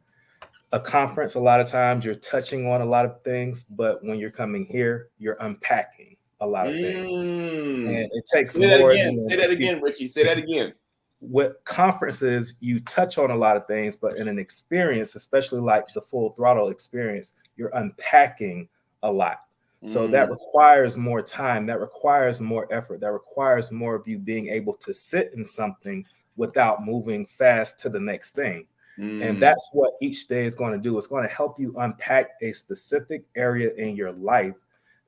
a conference, a lot of times you're touching on a lot of things, but when you're coming here, you're unpacking a lot of things. And it takes Say that more again. Say that again, Ricky. Say that again. With conferences, you touch on a lot of things, but in an experience, especially like the Full Throttle experience, you're unpacking a lot. So that requires more time, that requires more effort, that requires more of you being able to sit in something without moving fast to the next thing. And that's what each day is going to do. It's going to help you unpack a specific area in your life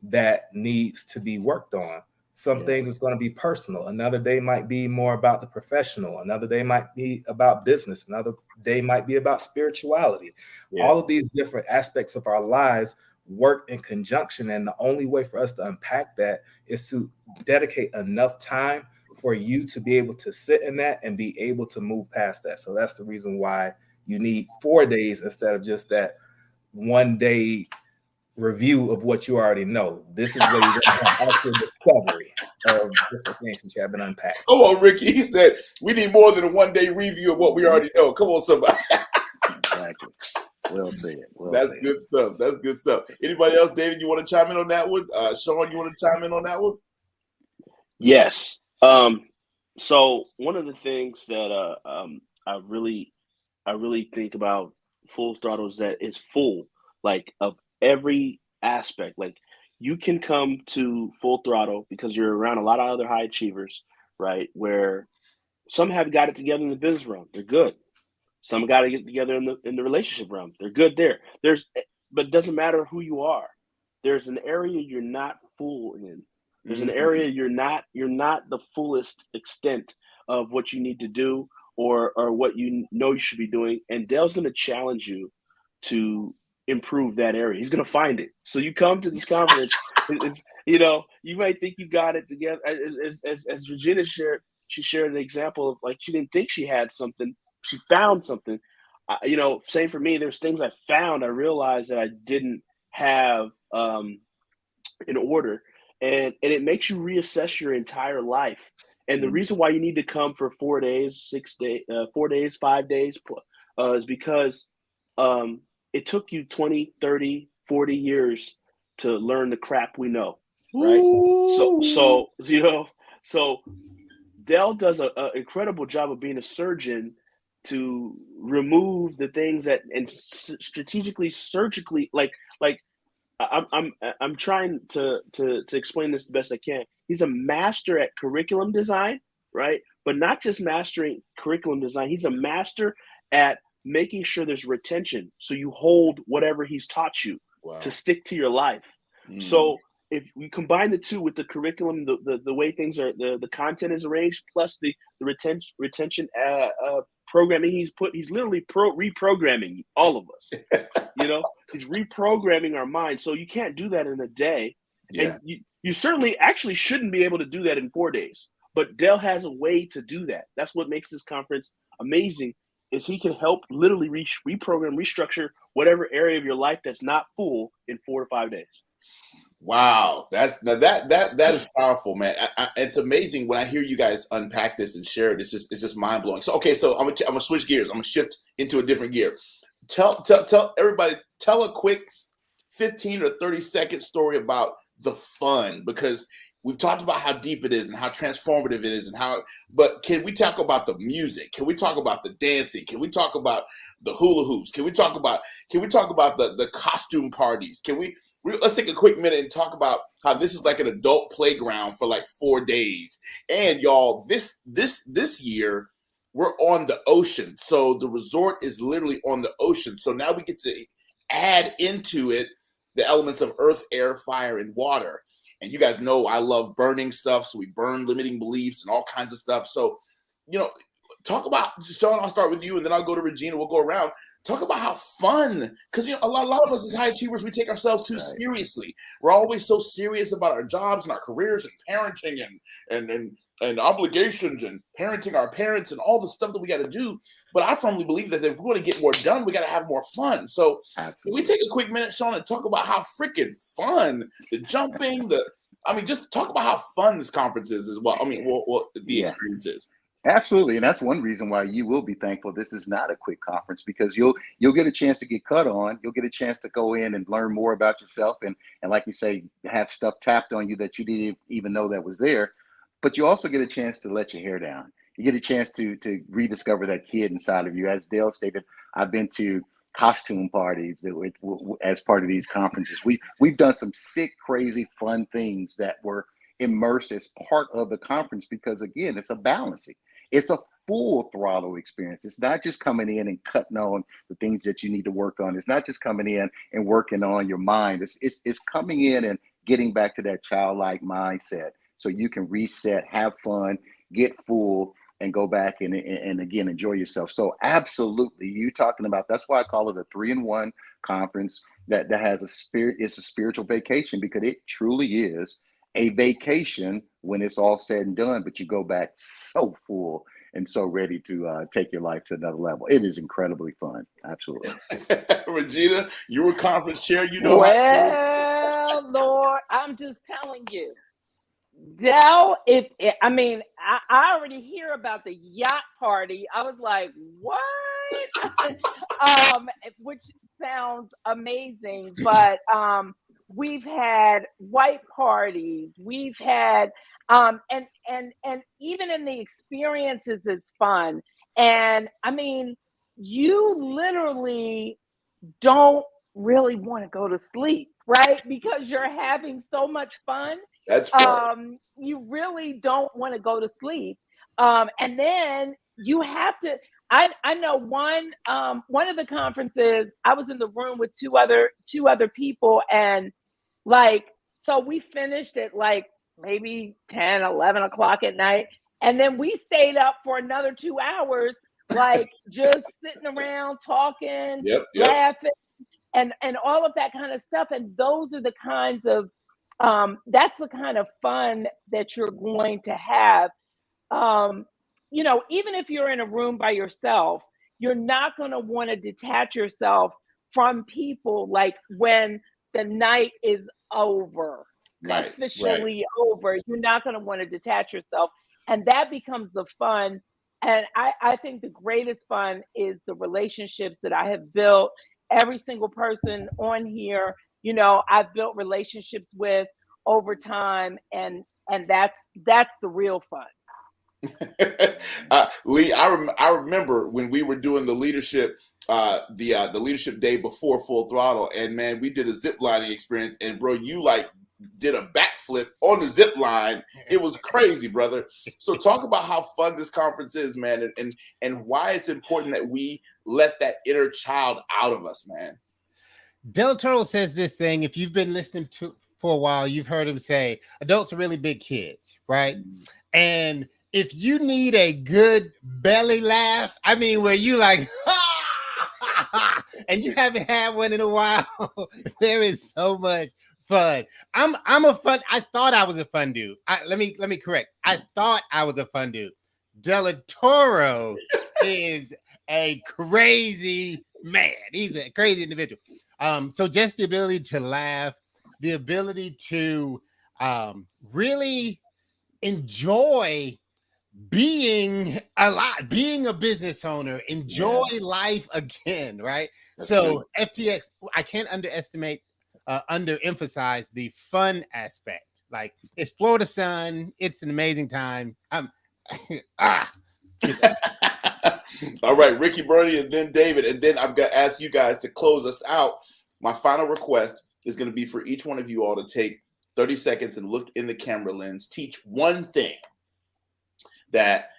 that needs to be worked on. Some things is going to be personal. Another day might be more about the professional. Another day might be about business. Another day might be about spirituality. All of these different aspects of our lives work in conjunction. And the only way for us to unpack that is to dedicate enough time for you to be able to sit in that and be able to move past that. So that's the reason why you need 4 days instead of just that 1 day review of what you already know. This is where you're going to have actual discovery of different things that you haven't unpacked. Come on, Ricky. He said we need more than a 1 day review of what we already know. Come on, somebody. Exactly. We'll see it. That's good stuff. That's good stuff. Anybody else, David, you want to chime in on that one? Sean, you want to chime in on that one? Yes. So one of the things that I really think about Full Throttle is that it's full, like, of every aspect. Like, you can come to Full Throttle because you're around a lot of other high achievers, right? Where some have got it together in the business realm. They're good. Some got to get together in the relationship realm. They're good there. But it doesn't matter who you are. There's an area you're not full in. There's an area you're not the fullest extent of what you need to do or what you know you should be doing. And Dale's going to challenge you to improve that area. He's going to find it. So you come to this conference, you might think you got it together. As Regina shared, she shared an example of, like, she didn't think she had something. She found something. Same for me. There's things I found, I realized that I didn't have in order. And it makes you reassess your entire life. And the reason why you need to come for 4 days, 6 days, 4 days, 5 days is because it took you 20, 30, 40 years to learn the crap we know, right? So Dell does an incredible job of being a surgeon to remove the things that, and strategically, surgically, like I'm trying to explain this the best I can. He's a master at curriculum design, right? But not just mastering curriculum design. He's a master at making sure there's retention, so you hold whatever he's taught you to stick to your life. So if we combine the two with the curriculum, the way things are, the content is arranged, plus the retention programming he's literally reprogramming all of us. He's reprogramming our mind. So you can't do that in a day. And you certainly actually shouldn't be able to do that in 4 days. But Dell has a way to do that. That's what makes this conference amazing, is he can help literally reprogram, restructure whatever area of your life that's not full in 4 to 5 days. Wow, that is powerful, man. It's amazing when I hear you guys unpack this and share it. It's just mind blowing. So I'm gonna switch gears. I'm gonna shift into a different gear. Tell everybody. Tell a quick 15 or 30-second story about the fun, because we've talked about how deep it is and how transformative it is, but can we talk about the music? Can we talk about the dancing? Can we talk about the hula hoops? Can we talk about the costume parties? Let's take a quick minute and talk about how this is like an adult playground for like 4 days. And y'all, this year, we're on the ocean. So the resort is literally on the ocean. So now we get to add into it the elements of earth, air, fire, and water. And you guys know I love burning stuff. So we burn limiting beliefs and all kinds of stuff. So, talk about, Sean, I'll start with you and then I'll go to Regina. We'll go around. Talk about how fun, because a lot of us as high achievers, we take ourselves too seriously. We're always so serious about our jobs and our careers and parenting and obligations and parenting our parents and all the stuff that we got to do. But I firmly believe that if we're going to get more done, we got to have more fun. So can we take a quick minute, Sean, and talk about how freaking fun the jumping, just talk about how fun this conference is as well. What the experience is. Absolutely, and that's one reason why you will be thankful this is not a quick conference, because you'll get a chance to get cut on. You'll get a chance to go in and learn more about yourself, and like you say, have stuff tapped on you that you didn't even know that was there. But you also get a chance to let your hair down. You get a chance to rediscover that kid inside of you. As Dale stated, I've been to costume parties as part of these conferences. We've done some sick, crazy, fun things that were immersed as part of the conference, because again, it's a balancing. It's a full throttle experience. It's not just coming in and cutting on the things that you need to work on. It's not just coming in and working on your mind. It's coming in and getting back to that childlike mindset so you can reset, have fun, get full, and go back and again, enjoy yourself. So absolutely, you talking about, that's why I call it a 3-in-1 conference that has it's a spiritual vacation, because it truly is a vacation when it's all said and done, but you go back so full and so ready to take your life to another level. It is incredibly fun. Absolutely. Regina, you were conference chair. Well, Lord, I'm just telling you, Del, I already hear about the yacht party. I was like, what? Which sounds amazing, but we've had white parties. We've had and even in the experiences, it's fun. And you literally don't really want to go to sleep, right? Because you're having so much fun. That's fun. You really don't want to go to sleep. And then you have to. I know one of the conferences, I was in the room with two other people, and so we finished at maybe 10, 11 o'clock at night. And then we stayed up for another 2 hours, just sitting around talking, laughing, and all of that kind of stuff. And those are the kinds of, that's the kind of fun that you're going to have. Even if you're in a room by yourself, you're not going to want to detach yourself from people when the night is over, officially over. You're not going to want to detach yourself. And that becomes the fun. And I think the greatest fun is the relationships that I have built. Every single person on here, I've built relationships with over time. And that's the real fun. Lee, I remember when we were doing the leadership, the leadership day before Full Throttle, and man, we did a zip lining experience, and bro, you did a backflip on the zip line. It was crazy, brother. So talk about how fun this conference is, man, and why it's important that we let that inner child out of us, man. Del Toro says this thing. If you've been listening to for a while, you've heard him say adults are really big kids, right? And if you need a good belly laugh, where you and you haven't had one in a while, there is so much fun. I thought I was a fun dude. Let me correct. I thought I was a fun dude. Del Toro is a crazy man. He's a crazy individual. So just the ability to laugh, the ability to really enjoy being alive, being a business owner, enjoy life again, right? That's so great. FTX, I can't underemphasize the fun aspect. It's Florida sun, it's an amazing time. All right, Ricky, Bernie, and then David, and then I'm gonna ask you guys to close us out. My final request is going to be for each one of you all to take 30 seconds and look in the camera lens, teach one thing that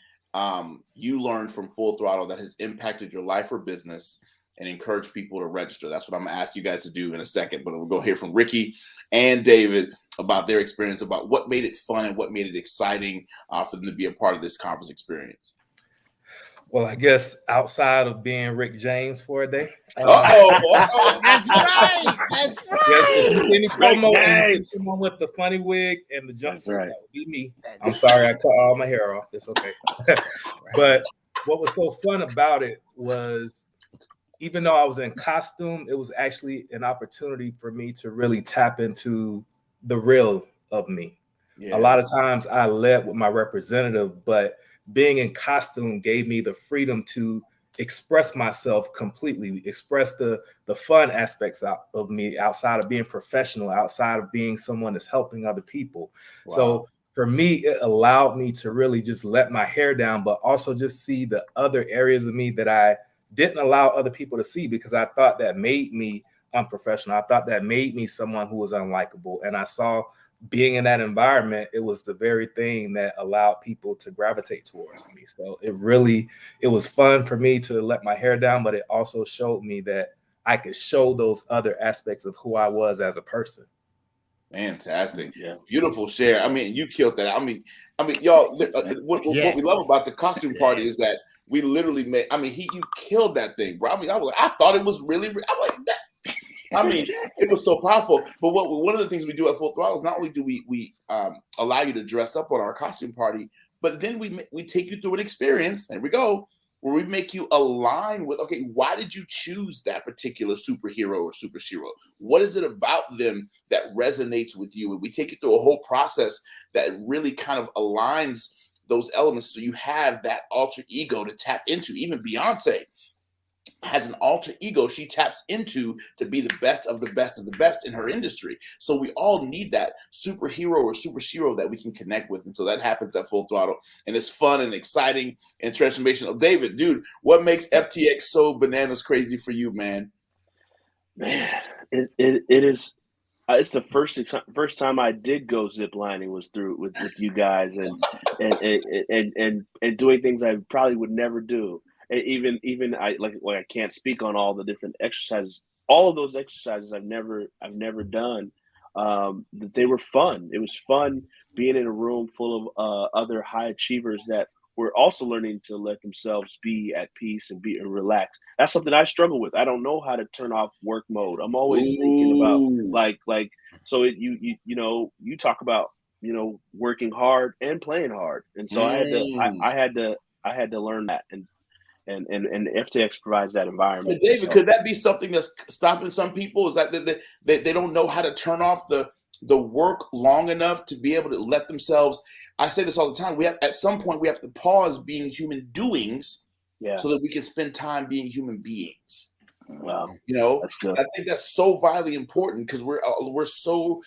you learned from Full Throttle that has impacted your life or business, and encourage people to register? That's what I'm gonna ask you guys to do in a second, but we'll go hear from Ricky and David about their experience, about what made it fun and what made it exciting for them to be a part of this conference experience. Well, I guess outside of being Rick James for a day. That's right. That's right. Yes, if you see any promo and you James. see someone with the funny wig and the That's jumpsuit, right. that would be me. I'm sorry, I cut all my hair off. It's okay. But what was so fun about it was, even though I was in costume, it was actually an opportunity for me to really tap into the real of me. Yeah. A lot of times I led with my representative, but being in costume gave me the freedom to express myself completely, express the fun aspects of me outside of being professional, outside of being someone that's helping other people. Wow. So for me, it allowed me to really just let my hair down, but also just see the other areas of me that I didn't allow other people to see, because I thought that made me unprofessional. I thought that made me someone who was unlikable. And I saw, being in that environment, it was the very thing that allowed people to gravitate towards me. So it was fun for me to let my hair down, but it also showed me that I could show those other aspects of who I was as a person. Fantastic. Yeah. Beautiful share. I mean, you killed that. I mean, y'all, what we love about the costume party is that we literally made, you killed that thing, bro. I thought it was really, I'm like, that. It was so powerful. But one of the things we do at Full Throttle is not only do we allow you to dress up on our costume party, but then we take you through an experience. There we go, where we make you align with, okay, why did you choose that particular superhero or superhero? What is it about them that resonates with you? And we take you through a whole process that really kind of aligns those elements, so you have that alter ego to tap into. Even Beyonce has an alter ego she taps into to be the best of the best of the best in her industry. So we all need that superhero or superhero that we can connect with. And so that happens at Full Throttle. And it's fun and exciting and transformational. David, dude, what makes FTX so bananas crazy for you, man? Man, it is. It's the first time I did go zip lining was through with you guys and doing things I probably would never do. Even I I can't speak on all the different exercises. All of those exercises I've never done. They were fun. It was fun being in a room full of other high achievers that were also learning to let themselves be at peace and be relaxed. That's something I struggle with. I don't know how to turn off work mode. I'm always thinking about so you talk about working hard and playing hard, and so I had to learn that, and FTX provides that environment. So David, could that be something that's stopping some people? Is that they don't know how to turn off the work long enough to be able to let themselves? I say this all the time. At some point we have to pause being human doings, so that we can spend time being human beings. Wow, that's good. I think that's so vitally important, because we're so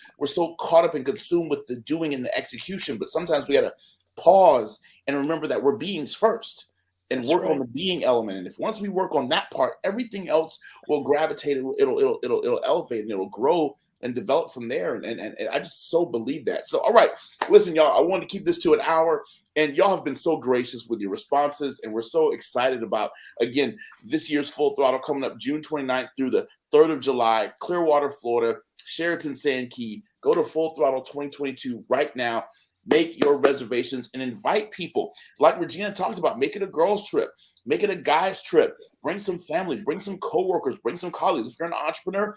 caught up and consumed with the doing and the execution. But sometimes we got to pause and remember that we're beings first, and work on the being element. And if once we work on that part, everything else will gravitate. It'll elevate, and it'll grow and develop from there. And I just so believe that. So, all right, listen, y'all, I wanted to keep this to an hour, and y'all have been so gracious with your responses, and we're so excited about, again, this year's Full Throttle coming up June 29th through the 3rd of July, Clearwater, Florida, Sheraton Sand Key. Go to Full Throttle 2022 right now. Make your reservations and invite people. Like Regina talked about, make it a girls' trip. Make it a guys' trip. Bring some family. Bring some coworkers. Bring some colleagues. If you're an entrepreneur,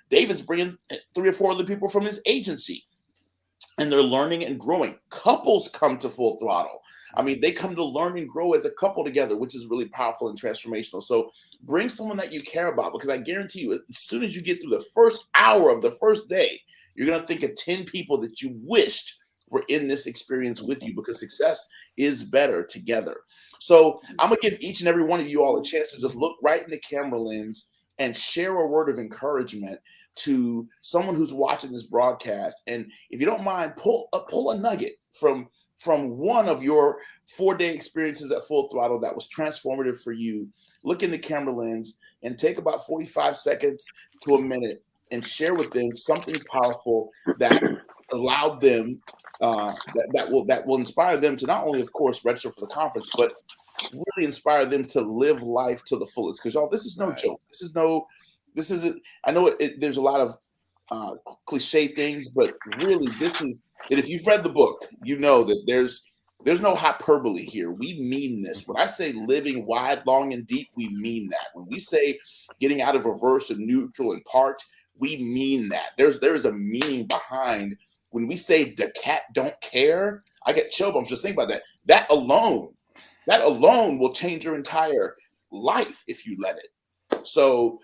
David's bringing 3 or 4 other people from his agency. And they're learning and growing. Couples come to Full Throttle. They come to learn and grow as a couple together, which is really powerful and transformational. So bring someone that you care about, because I guarantee you, as soon as you get through the first hour of the first day, you're going to think of 10 people that you wished were in this experience with you, because success is better together. So I'm going to give each and every one of you all a chance to just look right in the camera lens and share a word of encouragement to someone who's watching this broadcast. And if you don't mind, pull a nugget from one of your 4-day experiences at Full Throttle that was transformative for you. Look in the camera lens and take about 45 seconds to a minute and share with them something powerful that allowed them that will inspire them to not only, of course, register for the conference, but really inspire them to live life to the fullest. Because y'all, this is no joke. This isn't. I know there's a lot of cliche things, but really, this is. And if you've read the book, you know that there's no hyperbole here. We mean this. When I say living wide, long, and deep, we mean that. When we say getting out of reverse and neutral and parked, we mean that. There's a meaning behind when we say the cat don't care. I get chill bumps just think about that. That alone will change your entire life if you let it. So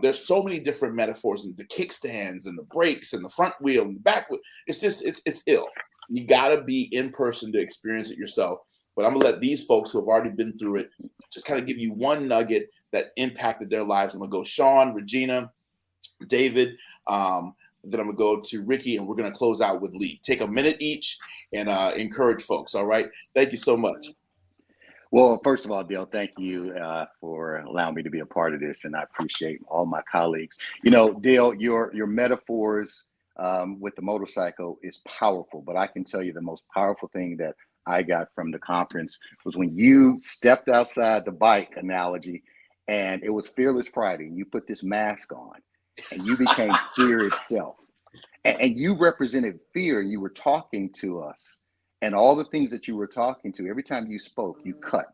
there's so many different metaphors, and the kickstands and the brakes and the front wheel and the back wheel. It's just it's ill. You gotta be in person to experience it yourself. But I'm gonna let these folks who have already been through it just kind of give you one nugget that impacted their lives. I'm gonna go Sean, Regina, David. Then I'm gonna go to Ricky, and we're gonna close out with Lee. Take a minute each and encourage folks. All right. Thank you so much. Well, first of all, Dale, thank you for allowing me to be a part of this, and I appreciate all my colleagues. You know, Dale, your metaphors with the motorcycle is powerful, but I can tell you the most powerful thing that I got from the conference was when you stepped outside the bike analogy, and it was Fearless Friday, and you put this mask on, and you became fear itself, and you represented fear, and you were talking to us. And all the things that you were talking to, every time you spoke, you cut,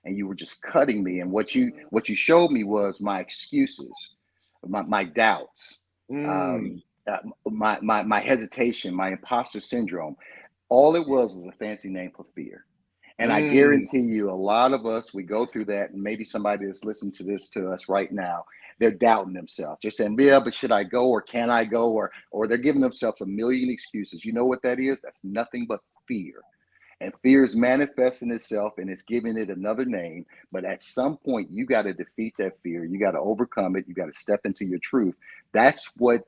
and you were just cutting me. And what you showed me was my excuses, my doubts, my hesitation, my imposter syndrome. All it was a fancy name for fear. And I guarantee you, a lot of us, we go through that, and maybe somebody that's listening to this to us right now, they're doubting themselves. They're saying, yeah, but should I go, or can I go? Or they're giving themselves a million excuses. You know what that is? That's nothing but fear. And fear is manifesting itself, and it's giving it another name. But at some point, you got to defeat that fear. You got to overcome it. You got to step into your truth. That's what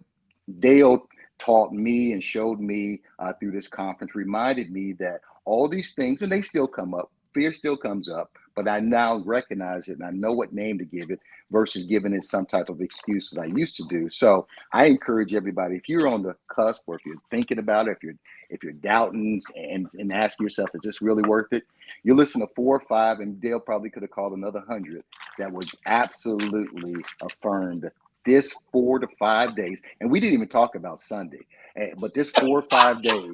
Dale taught me and showed me through this conference, reminded me that all these things, and they still come up, fear still comes up, but I now recognize it, and I know what name to give it versus giving it some type of excuse that I used to do. So I encourage everybody, if you're on the cusp, or if you're thinking about it, if you're doubting and asking yourself, is this really worth it? You listen to 4 or 5, and Dale probably could have called another 100 that was absolutely affirmed this 4 to 5 days. And we didn't even talk about Sunday, but this 4 or 5 days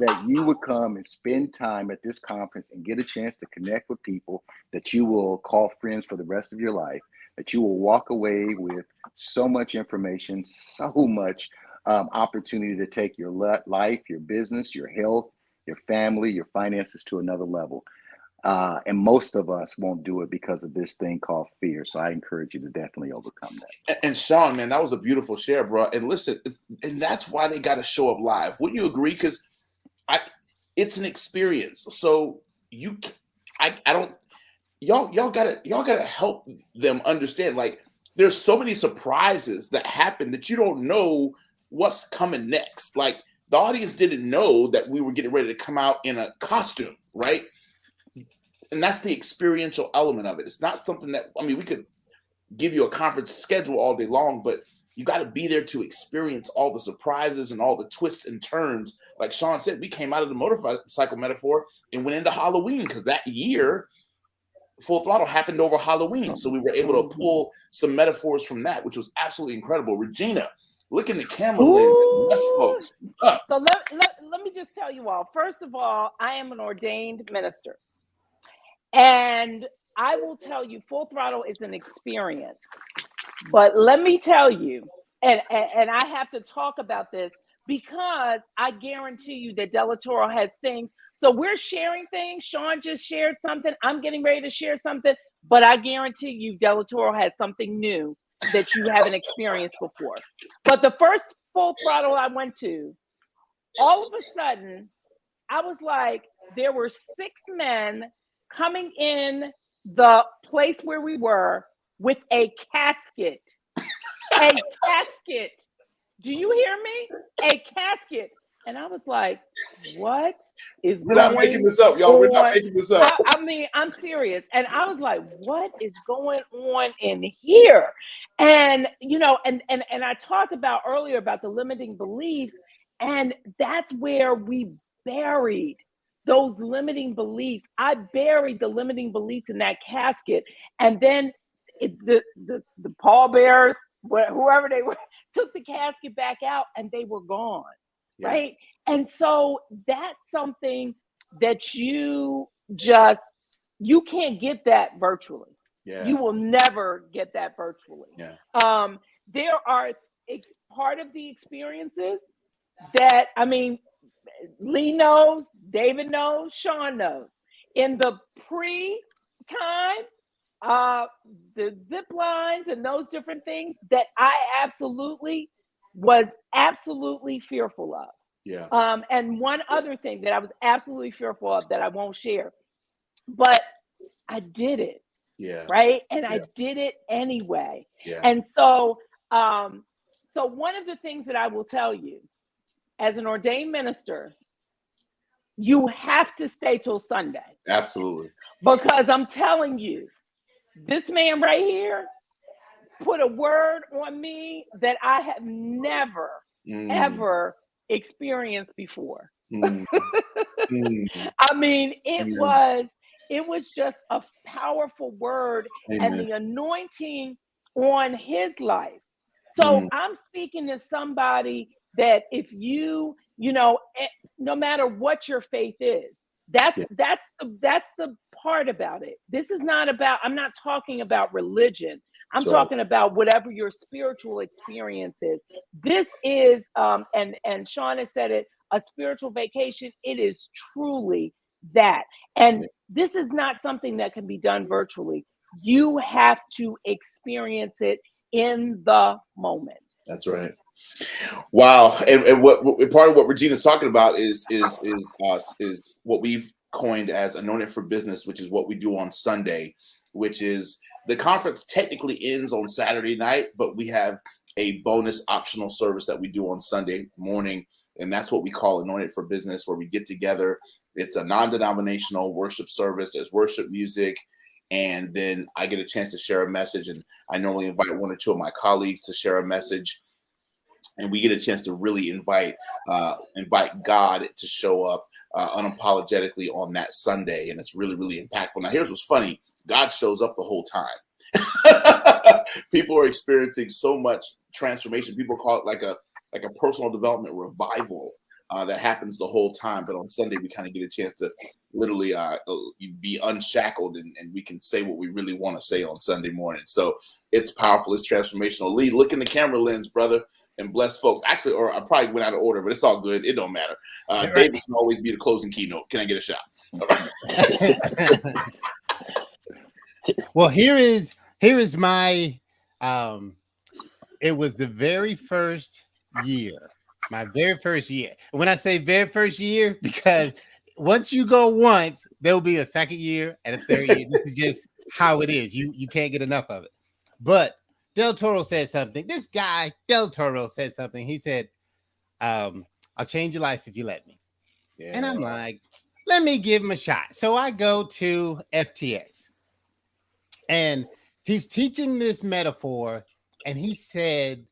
that you would come and spend time at this conference and get a chance to connect with people that you will call friends for the rest of your life, that you will walk away with so much information, so much opportunity to take your life, your business, your health, your family, your finances to another level. And most of us won't do it because of this thing called fear. So I encourage you to definitely overcome that. And Sean, man, that was a beautiful share, bro. And listen, and that's why they got to show up live. Wouldn't you agree? Because it's an experience. So y'all gotta help them understand. Like, there's so many surprises that happen that you don't know what's coming next. Like, the audience didn't know that we were getting ready to come out in a costume, right? And that's the experiential element of it. It's not something that, I mean, we could give you a conference schedule all day long, but you got to be there to experience all the surprises and all the twists and turns. Like Sean said, we came out of the motorcycle metaphor and went into Halloween, because that year, Full Throttle happened over Halloween. So we were able to pull some metaphors from that, which was absolutely incredible. Regina, look in the camera lens. Yes, folks. So let me just tell you all. First of all, I am an ordained minister. And I will tell you, Full Throttle is an experience. But let me tell you, and I have to talk about this, because I guarantee you that Del Toro has things. So we're sharing things. Sean just shared something. I'm getting ready to share something. But I guarantee you Del Toro has something new that you haven't experienced before. But the first Full Throttle I went to, all of a sudden, I was like, there were 6 men coming in the place where we were with a casket. A casket. Do you hear me? A casket. And I was like, what is going on? We're not making this up, y'all. We're not making this up. I mean, I'm serious. And I was like, what is going on in here? And, you know, and I talked about earlier about the limiting beliefs. And that's where we buried those limiting beliefs. I buried the limiting beliefs in that casket. And then the pallbearers, whoever they were, took the casket back out and they were gone. Yeah. Right. And so that's something that you can't get that virtually. Yeah. You will never get that virtually. Yeah. There are part of the experiences that, I mean, Lee knows, David knows, Sean knows. In the pre-time, the zip lines and those different things that I was absolutely fearful of. Yeah. And one other thing that I was absolutely fearful of that I won't share, but I did it. Yeah. Right. And I did it anyway. Yeah. And so, so one of the things that I will tell you as an ordained minister, you have to stay till Sunday. Absolutely. Because I'm telling you, this man right here put a word on me that I have never, ever experienced before. I mean, it was just a powerful word. Amen. And the anointing on his life. So I'm speaking to somebody that if you know, no matter what your faith is, that's the part about it. This is not about, I'm not talking about religion. I'm talking about whatever your spiritual experience is. This is, and Sean has said it, a spiritual vacation. It is truly that. And this is not something that can be done virtually. You have to experience it in the moment. That's right. Wow. And what part of what Regina's talking about is what we've coined as Anointed for Business, which is what we do on Sunday, which is the conference technically ends on Saturday night, but we have a bonus optional service that we do on Sunday morning. And that's what we call Anointed for Business, where we get together. It's a non-denominational worship service. There's worship music. And then I get a chance to share a message. And I normally invite one or two of my colleagues to share a message. And we get a chance to really invite God to show up unapologetically on that Sunday. And it's really, really impactful. Now, here's what's funny. God shows up the whole time. People are experiencing so much transformation. People call it like a personal development revival that happens the whole time. But on Sunday, we kind of get a chance to literally be unshackled and we can say what we really want to say on Sunday morning. So it's powerful. It's transformational. Lee, look in the camera lens, brother, and bless folks. Actually, or I probably went out of order, but it's all good. It don't matter. David can always be the closing keynote. Can I get a shot? All right. Well, here is my it was the very first year, my very first year. When I say very first year, because once you go once, there'll be a second year and a third year. This is just how it is. You can't get enough of it. But Del Toro said something. This guy, Del Toro, said something. He said, I'll change your life if you let me. Yeah. And I'm like, let me give him a shot. So I go to FTX. And he's teaching this metaphor, and he said,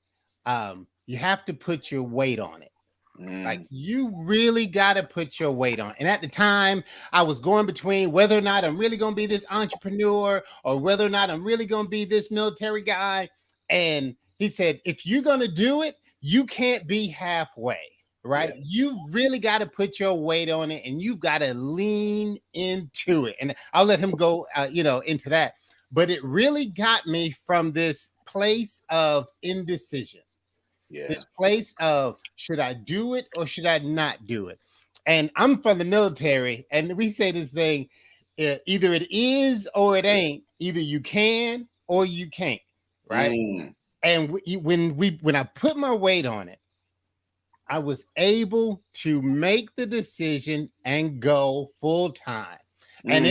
you have to put your weight on it. Like, you really got to put your weight on it. And at the time, I was going between whether or not I'm really going to be this entrepreneur or whether or not I'm really going to be this military guy. And he said, if you're going to do it, you can't be halfway, right? Yeah. You really got to put your weight on it, and you've got to lean into it. And I'll let him go, into that. But it really got me from this place of indecision. Yeah. This place of, should I do it or should I not do it? And I'm from the military, and we say this thing, either it is or it ain't. Either you can or you can't, right? And when I put my weight on it, I was able to make the decision and go full time. And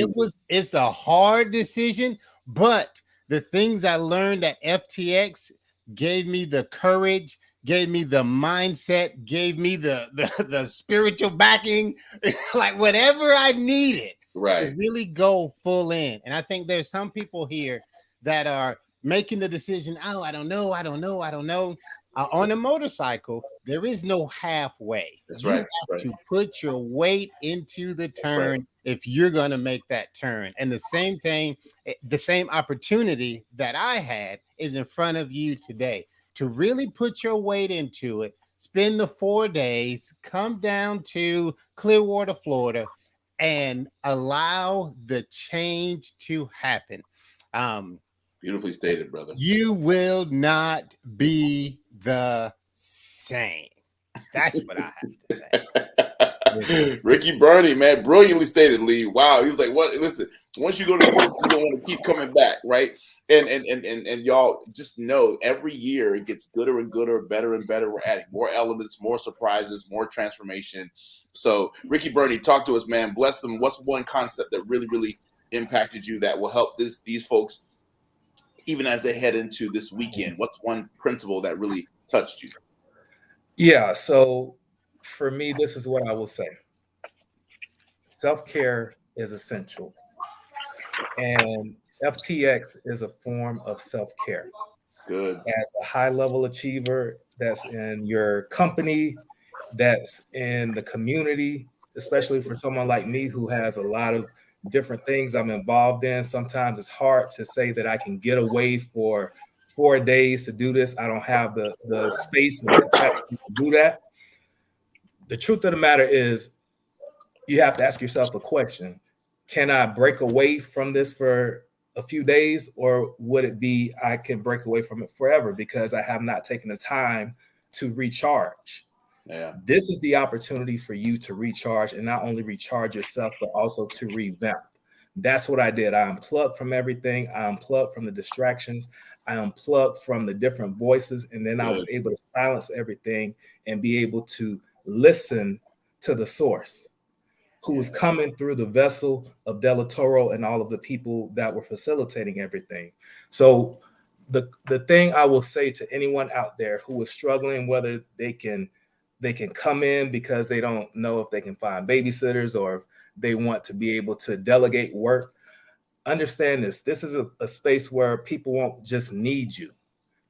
it's a hard decision, but the things I learned at FTX gave me the courage, gave me the mindset, gave me the spiritual backing, like whatever I needed to really go full in. And I think there's some people here that are making the decision, oh, I don't know. On a motorcycle, there is no halfway. That's You right. have That's to put your weight into the turn right. if you're going to make that turn. And the same thing, the same opportunity that I had is in front of you today to really put your weight into it. Spend the 4 days, come down to Clearwater, Florida, and allow the change to happen. Beautifully stated, brother. You will not be the same. That's what I have to say. Ricky Burney, man, brilliantly stated, Lee. Wow, he was like, "What? Listen, once you go to Fullest, you don't want to keep coming back, right?" And y'all just know every year it gets gooder and gooder, better and better. We're adding more elements, more surprises, more transformation. So, Ricky Burney, talk to us, man. Bless them. What's one concept that really, really impacted you that will help these folks even as they head into this weekend? What's one principle that really touched you? Yeah, so for me, this is what I will say. Self-care is essential. And FTX is a form of self-care. Good. As a high-level achiever that's in your company, that's in the community, especially for someone like me who has a lot of different things I'm involved in. Sometimes it's hard to say that I can get away for 4 days to do this. I don't have the space and the capacity to do that. The truth of the matter is you have to ask yourself a question. Can I break away from this for a few days, or would it be I can break away from it forever because I have not taken the time to recharge? Yeah. This is the opportunity for you to recharge, and not only recharge yourself, but also to revamp. That's what I did. I unplugged from everything. I unplugged from the distractions. I unplugged from the different voices, and then I was able to silence everything and be able to listen to the source who was coming through the vessel of Del Toro and all of the people that were facilitating everything. So the thing I will say to anyone out there who is struggling, whether they can come in because they don't know if they can find babysitters or if they want to be able to delegate work, understand this. This is a space where people won't just need you.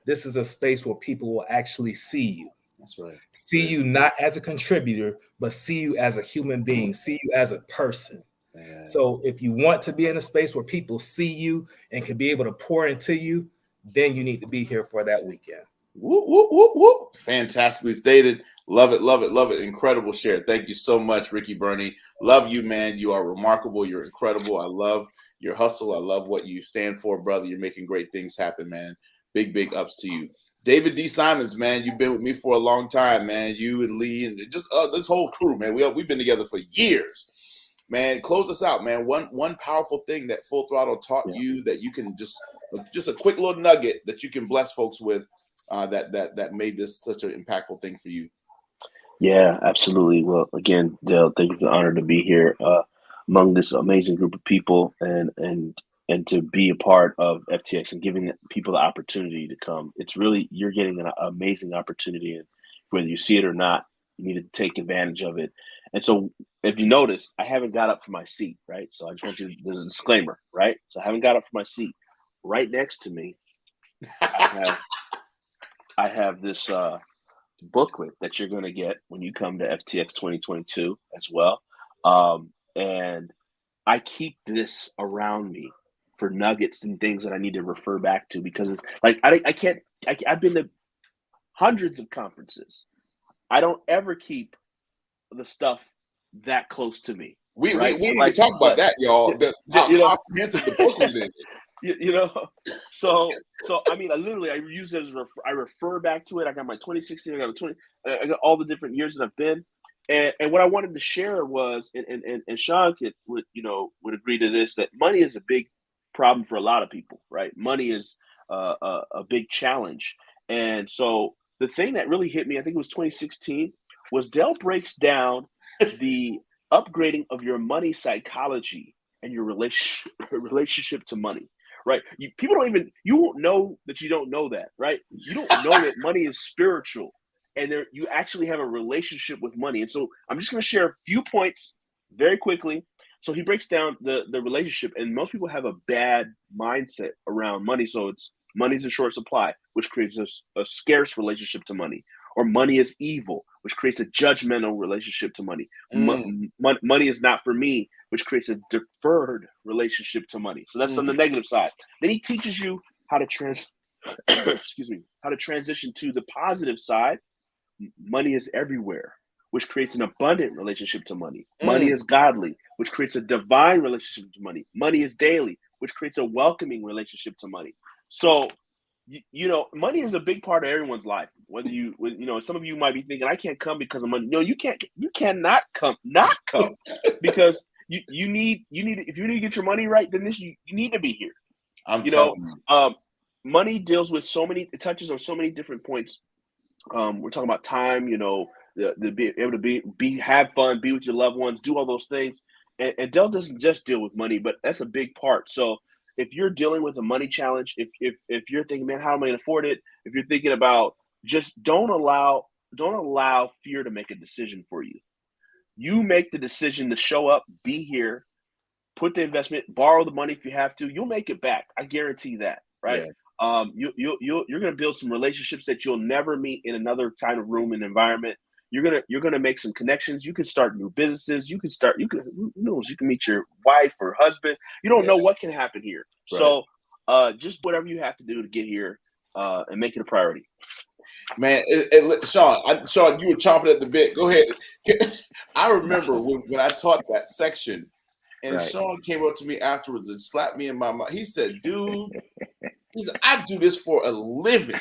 This is a space where people will actually see you. That's right. See you not as a contributor, but see you as a human being, see you as a person. Man. So if you want to be in a space where people see you and can be able to pour into you, then you need to be here for that weekend. Whoop, whoop, whoop, whoop. Fantastically stated. Love it, love it, love it. Incredible share. Thank you so much, Ricky Burney. Love you, man. You are remarkable. You're incredible. I love your hustle. I love what you stand for, brother. You're making great things happen, man. Big, big ups to you. David D. Simons, man, you've been with me for a long time, man. You and Lee and just this whole crew, man. We've been together for years. Man, close us out, man. One powerful thing that Full Throttle taught you that you can just a quick little nugget that you can bless folks with that made this such an impactful thing for you. Yeah, absolutely. Well, again, Dale, thank you for the honor to be here among this amazing group of people and to be a part of FTX and giving people the opportunity to come. It's really, you're getting an amazing opportunity, and whether you see it or not, you need to take advantage of it. And so if you notice, I haven't got up from my seat, right? So I just want you to, there's a disclaimer, right? So I haven't got up from my seat. Right next to me, I have this booklet that you're going to get when you come to FTX 2022 as well. And I keep this around me for nuggets and things that I need to refer back to, because it's like I've been to hundreds of conferences. I don't ever keep the stuff that close to me. We right? need to talk about that, y'all. How comprehensive the booklet is. You know, so I mean, I use it as I refer back to it. I got my 2016, I got all the different years that I've been, and what I wanted to share was, and Sean would agree to this, that money is a big problem for a lot of people, right? Money is a big challenge, and so the thing that really hit me, I think it was 2016, was Dell breaks down the upgrading of your money psychology and your relationship to money. Right. You won't know that you don't know that, right? You don't know that money is spiritual, and you actually have a relationship with money. And so I'm just going to share a few points very quickly. So he breaks down the relationship, and most people have a bad mindset around money. So it's Money's in short supply, which creates a scarce relationship to money. Or money is evil, which creates a judgmental relationship to money. Money is not for me, which creates a deferred relationship to money. So that's on the negative side. Then he teaches you how to how to transition to the positive side. Money is everywhere, which creates an abundant relationship to money. Money is godly, which creates a divine relationship to money. Money is daily, which creates a welcoming relationship to money. So, money is a big part of everyone's life. Whether some of you might be thinking, I can't come because of money. No, you cannot not come because you need, if you need to get your money right, then you need to be here. Money deals with it touches on so many different points. We're talking about time, the be able to have fun, be with your loved ones, do all those things. And Dell doesn't just deal with money, but that's a big part. So if you're dealing with a money challenge, if you're thinking, man, how am I going to afford it? If you're thinking about, just don't allow fear to make a decision for you. You make the decision to show up, be here, put the investment, borrow the money if you have to. You'll make it back. I guarantee that, right? Yeah. You're going to build some relationships that you'll never meet in another kind of room and environment. You're gonna make some connections. You can start new businesses. You can who knows? You can meet your wife or husband. You don't know what can happen here. Right. So just whatever you have to do to get here and make it a priority. Man, Sean, you were chomping at the bit. Go ahead. I remember when I taught that section, and right. Sean came up to me afterwards and slapped me in my mouth. He said, dude, I do this for a living.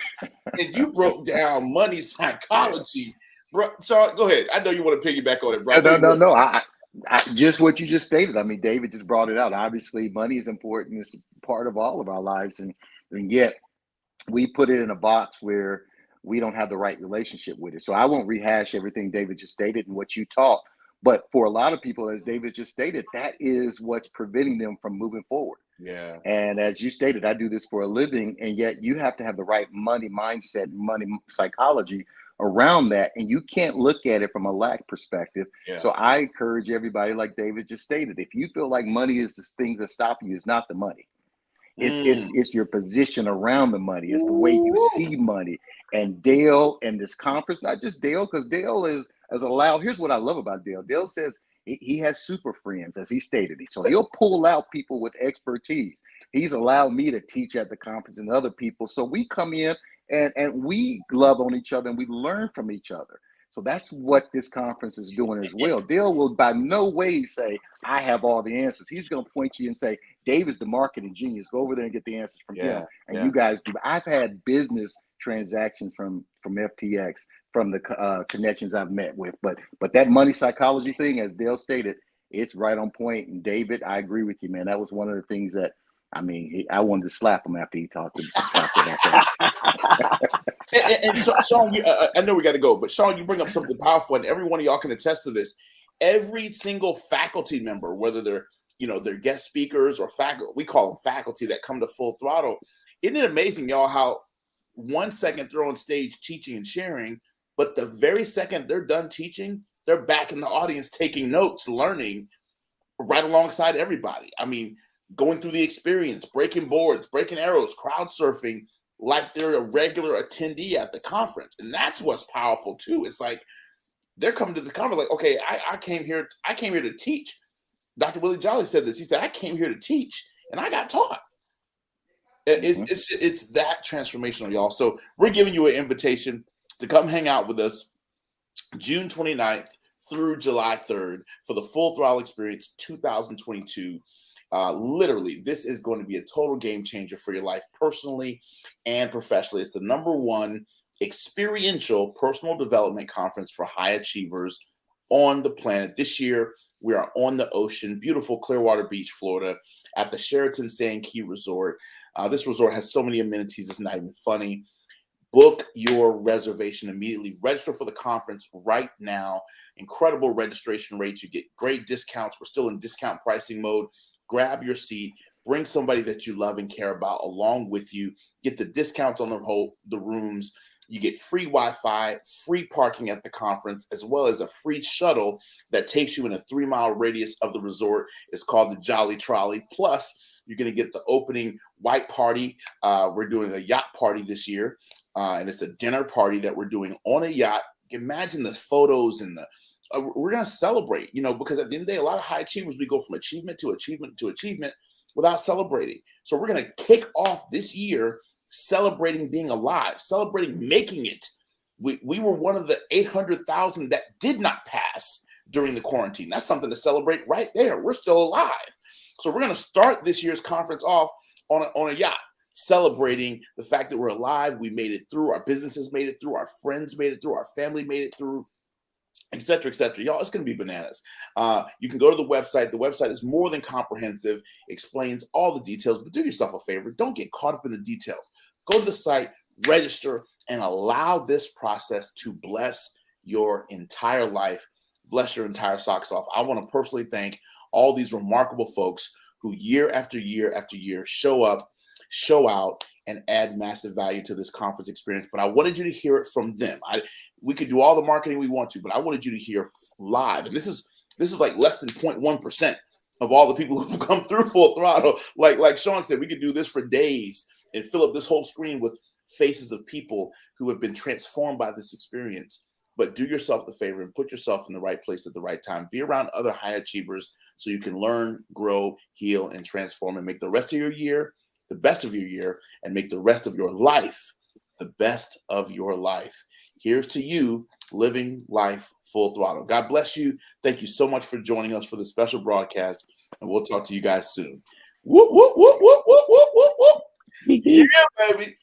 And you broke down money psychology. Bro, Sean, go ahead. I know you want to piggyback on it, bro. No. I just what you just stated. I mean, David just brought it out. Obviously, money is important. It's part of all of our lives. And yet we put it in a box where we don't have the right relationship with it. So I won't rehash everything David just stated and what you taught. But for a lot of people, as David just stated, that is what's preventing them from moving forward. Yeah. And as you stated, I do this for a living. And yet you have to have the right money mindset, money psychology around that. And you can't look at it from a lack perspective. Yeah. So I encourage everybody, like David just stated, if you feel like money is the things that stop you, it's not the money. It's your position around the money. It's the way you see money. And Dale and this conference, not just Dale, because Dale is allowed. Here's what I love about Dale. Dale says he has super friends, as he stated. So he'll pull out people with expertise. He's allowed me to teach at the conference and other people. So we come in and we love on each other and we learn from each other. So that's what this conference is doing as well. Dale will by no way say, I have all the answers. He's going to point you and say, David's the marketing genius. Go over there and get the answers from him. And you guys do. I've had business transactions from FTX, from the connections I've met with. But that money psychology thing, as Dale stated, it's right on point. And David, I agree with you, man. That was one of the things that, I mean, I wanted to slap him after he talked about that. and Sean, I know we got to go, but Sean, you bring up something powerful, and every one of y'all can attest to this. Every single faculty member, whether they're guest speakers or faculty, we call them faculty that come to Full Throttle. Isn't it amazing, y'all, how 1 second they're on stage teaching and sharing, but the very second they're done teaching, they're back in the audience taking notes, learning right alongside everybody. I mean, going through the experience, breaking boards, breaking arrows, crowd surfing, like they're a regular attendee at the conference. And that's what's powerful too. It's like they're coming to the conference like, okay, I came here to teach. Dr. Willie Jolly said this. He said, I came here to teach and I got taught. It's that transformational, y'all. So we're giving you an invitation to come hang out with us June 29th through July 3rd for the Full Throttle Experience 2022. Literally, this is going to be a total game changer for your life personally and professionally. It's the #1 experiential personal development conference for high achievers on the planet. This year, we are on the ocean, beautiful Clearwater Beach, Florida, at the Sheraton Sand Key Resort. This resort has so many amenities, it's not even funny. Book your reservation immediately. Register for the conference right now. Incredible registration rates. You get great discounts. We're still in discount pricing mode. Grab your seat, bring somebody that you love and care about along with you, get the discounts on the rooms, You get free Wi-Fi, free parking at the conference, as well as a free shuttle that takes you in a 3-mile radius of the resort. It's called the Jolly Trolley. Plus, you're going to get the opening white party. We're doing a yacht party this year, and it's a dinner party that we're doing on a yacht. Imagine the photos and we're going to celebrate, because at the end of the day, a lot of high achievers, we go from achievement to achievement to achievement without celebrating. So we're going to kick off this year celebrating being alive, celebrating making it. We were one of the 800,000 that did not pass during the quarantine. That's something to celebrate right there. We're still alive. So we're going to start this year's conference off on a yacht, celebrating the fact that we're alive. We made it through. Our businesses made it through. Our friends made it through. Our family made it through, et cetera, et cetera. Y'all, it's going to be bananas. You can go to the website. The website is more than comprehensive, explains all the details, but do yourself a favor. Don't get caught up in the details. Go to the site, register, and allow this process to bless your entire life, bless your entire socks off. I want to personally thank all these remarkable folks who year after year after year show up, show out, and add massive value to this conference experience. But I wanted you to hear it from them. We could do all the marketing we want to, but I wanted you to hear live. And this is like less than 0.1% of all the people who've come through Full Throttle. Like Sean said, we could do this for days and fill up this whole screen with faces of people who have been transformed by this experience. But do yourself the favor and put yourself in the right place at the right time. Be around other high achievers so you can learn, grow, heal, and transform, and make the rest of your year the best of your year, and make the rest of your life the best of your life. Here's to you living life full throttle. God bless you. Thank you so much for joining us for this special broadcast, and we'll talk to you guys soon. Whoop, whoop, whoop, whoop, whoop, whoop, whoop, whoop. Yeah, baby.